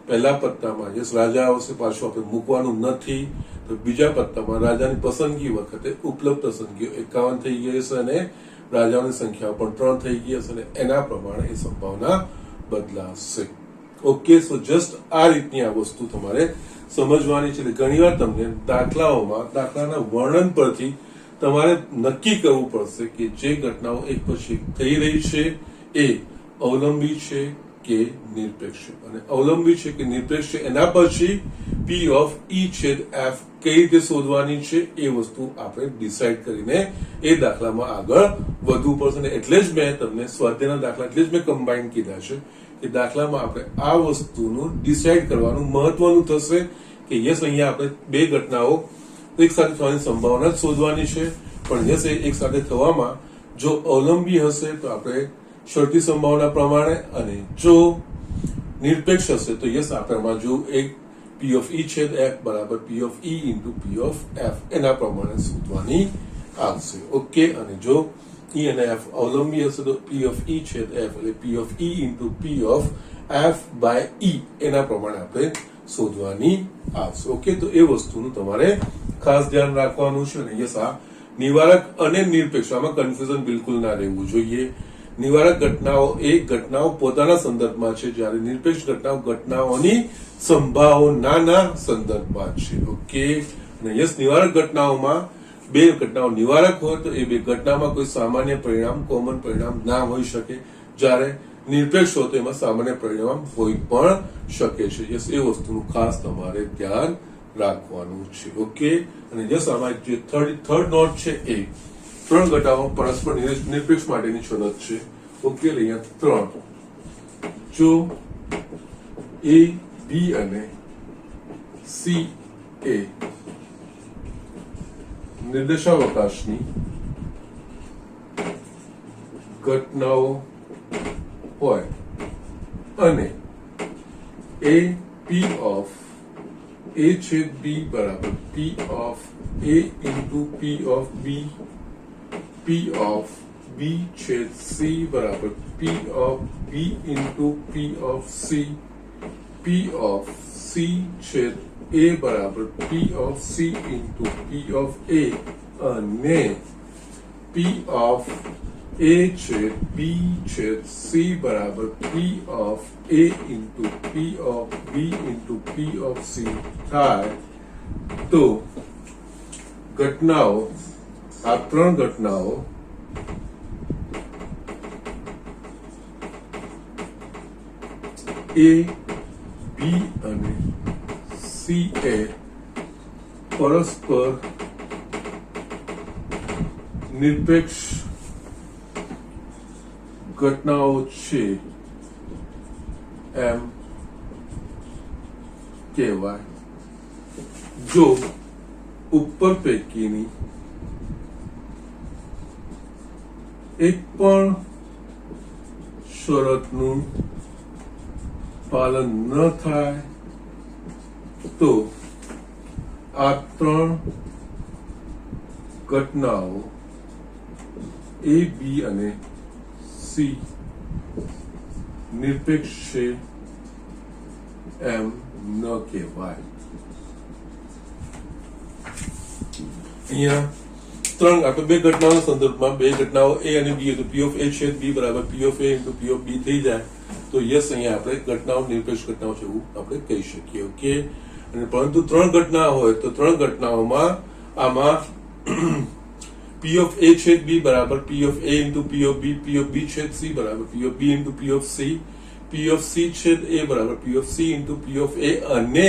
પહેલા પત્તામાં યસ રાજા આવશે, પાછું આપણે મૂકવાનું નથી. તો બીજા પત્તામાં રાજાની પસંદગી વખતે ઉપલબ્ધ પસંદગીઓ 51 થઈ ગઈ હશે અને રાજાઓની સંખ્યા પણ 3 થઈ ગઈ હશે અને એના પ્રમાણે એ સંભાવના બદલાશે. ઓકે, સો જસ્ટ આ રીતની આ વસ્તુ તમારે સમજવાની છે. ઘણીવાર તમને દાખલાના વર્ણન પરથી તમારે નક્કી કરવું પડશે કે જે ઘટનાઓ એક પછી એક થઈ રહી છે એ અવલંબી છે કે નિરપેક્ષ છે, અને અવલંબી છે કે નિરપેક્ષ છે એના પછી P of E છેદ F કઈ રીતે શોધવાની છે એ વસ્તુ આપણે ડિસાઈડ કરીને એ દાખલામાં આગળ વધવું પડશે. એટલે જ મેં તમને સ્વાધ્યાયના દાખલા એટલે જ મેં કમ્બાઈન કીધા છે કે દાખલામાં આપણે આ વસ્તુનું ડિસાઈડ કરવાનું મહત્વનું થશે કે યસ અહીંયા આપણે બે ઘટનાઓ એક સાથે થવાની સંભાવના જ શોધવાની છે, પણ યસ એક સાથે થવામાં જો અવલંબી હશે તો આપણે શરતી સંભાવના પ્રમાણે, અને જો નિરપેક્ષ હશે તો યસ આપણે જો એક P of E છેદ F બરાબર P of E into P of F એના પ્રમાણે શોધવાની આવશે. ઓકે, અને જો E અને F અવલંબી હશે તો P of E છેદ F એટલે P of E into P of F by E એના પ્રમાણે આપણે શોધવાની આવશે. ઓકે, તો એ વસ્તુનું તમારે ખાસ ધ્યાન રાખવાનું છે. અને યસ આ નિવારક અને નિરપેક્ષ આમાં કન્ફ્યુઝન બિલકુલ ના રહેવું જોઈએ. નિવારક ઘટનાઓ પોતાના સંદર્ભમાં છે, જ્યારે નિરપેક્ષ ઘટનાઓની સંભાવનાના સંદર્ભમાં છે. ઓકે, અને યસ નિવારક ઘટનાઓમાં બે ઘટનાઓ નિવારક હોય તો એ બે ઘટનામાં કોઈ સામાન્ય પરિણામ કોમન પરિણામ ના હોઈ શકે, જ્યારે નિરપેક્ષ હોય તો એમાં સામાન્ય પરિણામ હોઈ પણ શકે છે. યસ એ વસ્તુનું ખાસ તમારે ધ્યાન રાખવાનું છે. ઓકે, અને યસ આમાં જે થર્ડ નોટ છે એ ત્રણ ઘટનાઓ પરસ્પર નિરપેક્ષ માટેની શરત છે. ઓકે, અહીંયા 3 જો A, B અને C એ નિર્દેશાવકાશની ઘટનાઓ હોય અને A P of A છેદ B બરાબર P of A into P of B, P of B છેદ C બરાબર P of B into P of C, P of C છેદ A બરાબર P of C into P of A અને P of A છેદ B છેદ C બરાબર P of A into P of B into P of C થાય તો ઘટનાઓ આ ત્રણ ઘટનાઓ A, B અને C એ પરસ્પર નિરપેક્ષ ઘટનાઓ છે એમ કહેવાય જો ઉપર પૈકીની એક પણ શરતનું પાલન ન થાય તો આ ત્રણ ઘટનાઓ A, B અને C નિરપેક્ષ છે એમ ન કહેવાય. અહીંયા ત્રણ આપણે બે ઘટનાઓના સંદર્ભમાં બે ઘટનાઓ એ અને બી તો પી ઓફ એ છેદ બી બરાબર P of A into P of B થઈ જાય તો યસ અહીંયા આપણે ઘટનાઓ નિરપેક્ષ ઘટનાઓ છે એવું આપણે કહી શકીએ. ઓકે, અને પરંતુ ત્રણ ઘટના હોય તો ત્રણ ઘટનાઓમાં આમાં પી ઓફ એ છેદ બી બરાબર P of A into P of B છેદ સી બરાબર P of B into P of C છેદ એ બરાબર P of C into P of A અને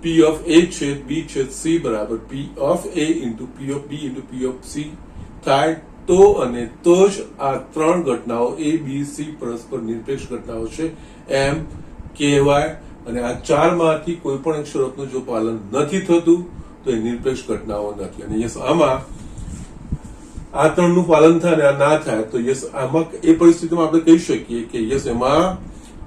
પી ઓફ એ છેદ બી છેદ સી બરાબર P of A into P of B into P of C થાય તો અને તો જ આ ત્રણ ઘટનાઓ એ બી સી પરસ્પર નિરપેક્ષ ઘટનાઓ છે એમ કહેવાય. અને આ ચારમાંથી કોઈ પણ એક શરતનું જો પાલન નથી થતું તો એ નિરપેક્ષ ઘટનાઓ નથી. અને યસ આમાં આ ત્રણનું પાલન થાય અને આ ના થાય તો યસ આમાં એ પરિસ્થિતિમાં આપણે કહી શકીએ કે યસ એમાં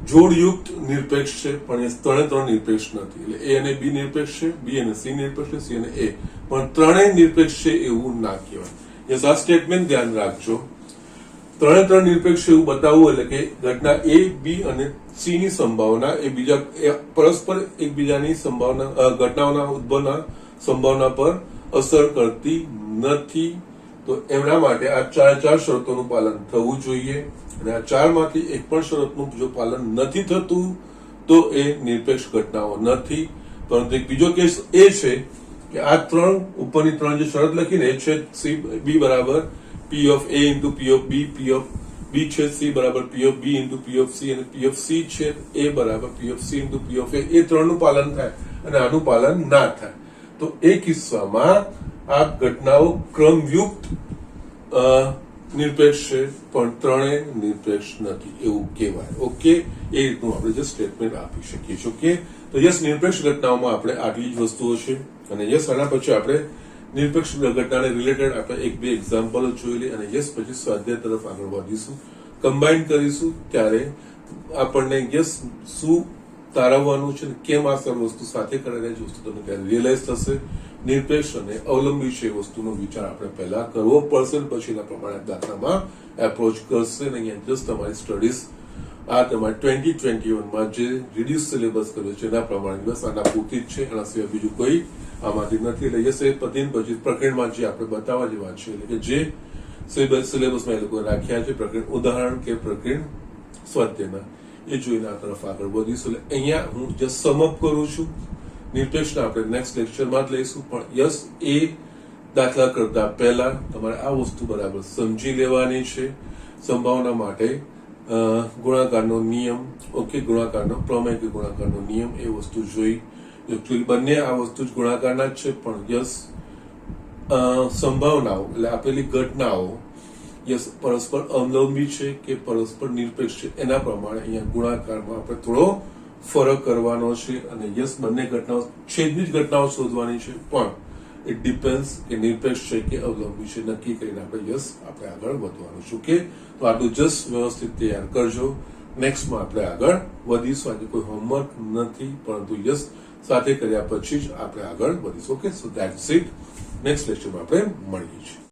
જોડયુક્ત નિરપેક્ષ છે પણ એ ત્રણ નિરપેક્ષ નથી. એટલે એ અને બી નિરપેક્ષ છે, બી અને સી નિરપેક્ષ છે, સી અને એ પણ ત્રણેય નિરપેક્ષ છે એવું ના કહેવાય. યસ આ સ્ટેટમેન્ટ ધ્યાન રાખજો. ત્રણ નિરપેક્ષ એવું બતાવવું એટલે કે ઘટના એ બી અને સી ની સંભાવના એ બીજા પરસ્પર એકબીજાની સંભાવના ઘટનાઓના ઉદ્ભવના સંભાવના પર અસર કરતી નથી. તો એમના માટે આ ચાર શરતોનું પાલન થવું જોઈએ અને આ ચારમાંથી એક પણ શરતનું જો પાલન નથી થતું તો એ નિરપેક્ષ ઘટનાઓ નથી. પરંતુ એક બીજો કેસ એ છે કે આ ત્રણ ઉપરની ત્રણ જે શરત લખીને એ છે સી બી બરાબર P of A into P of B છેદ સી બરાબર P of B into P of C અને પી ઓફ સી છેદ એ બરાબર P of C into P of A ત્રણનું પાલન થાય અને આનું પાલન ના થાય તો એ કિસ્સામાં આ ઘટનાઓ ક્રમયુક્ત નિરપેક્ષ છે પણ ત્રણેય નિરપેક્ષ નથી એવું કહેવાય. ઓકે, એ રીતનું આપણે જે સ્ટેટમેન્ટ આપી શકીએ છીએ. ઓકે, તો યસ નિરપેક્ષ ઘટનાઓમાં આપણે આટલી જ વસ્તુઓ છે અને યસ આના પછી આપણે નિરપેક્ષ ઘટનાને રિલેટેડ આપણે એક બે એક્ઝામ્પલ જોઈ લઈએ અને યસ પછી સ્વાધ્યાય તરફ આગળ વધીશું, કમ્બાઈન કરીશું ત્યારે આપણને યસ શું તારવવાનું છે કેમ આ સર્વ વસ્તુ સાથે કરેલા છે વસ્તુ તમને ત્યારે રિયલાઇઝ થશે. નિરપેક્ષ અને અવલંબી છે વસ્તુનો વિચાર આપણે પહેલા કરવો પડશે પછીના પ્રમાણે દાખલામાં એપ્રોચ કરશે. અને અહીંયા જસ્ટ તમારી સ્ટડીઝ આ તમારે 2021માં જે રિડ્યુસ સિલેબસ કર્યો છે એના પ્રમાણે બસ આના પૂરતી જ છે, એના સિવાય બીજું કોઈ આમાંથી નથી. એટલે જશે પતિને પછી પ્રકરણમાં જે આપણે બતાવવા જેવા છે એટલે કે જે સિલેબસમાં એ લોકો રાખ્યા છે પ્રકરણ ઉદાહરણ કે પ્રકરણ સ્વાધ્યાયના એ જોઈને આ તરફ આગળ વધીશું. એટલે અહીંયા હું જસ્ટ સમઅપ કરું છું. નિરપેક્ષના આપણે નેક્સ્ટ લેક્ચરમાં જ લઈશું પણ યસ એ દાખલા કરતા પહેલા તમારે આ વસ્તુ બરાબર સમજી લેવાની છે. સંભાવના માટે ગુણાકારનો નિયમ, ઓકે, ગુણાકારનો પ્રમેય કે ગુણાકારનો નિયમ એ વસ્તુ જોઈ. એકચ્યુઅલી બંને આ વસ્તુ જ ગુણાકારના જ છે પણ યસ સંભાવનાઓ એટલે આપેલી ઘટનાઓ યસ પરસ્પર અવલંબી છે કે પરસ્પર નિરપેક્ષ છે એના પ્રમાણે અહીંયા ગુણાકારમાં આપણે થોડો ફરક કરવાનો છે. અને યસ બંને ઘટનાઓ છેદની જ ઘટનાઓ શોધવાની છે પણ ઇટ ડિપેન્ડ્સ કે નિરપેક્ષ છે કે અવલંબી છે નક્કી કરીને આપણે યસ આપણે આગળ વધવાનું છે. ઓકે, તો આટલું જસ્ટ વ્યવસ્થિત તૈયાર કરજો. નેક્સ્ટમાં આપણે આગળ વધીશું. આજે કોઈ હોમવર્ક નથી પરંતુ યસ સાથે કર્યા પછી જ આપણે આગળ વધીશું. Okay, so that's it. Next લેક્ચરમાં આપણે મળીએ છીએ.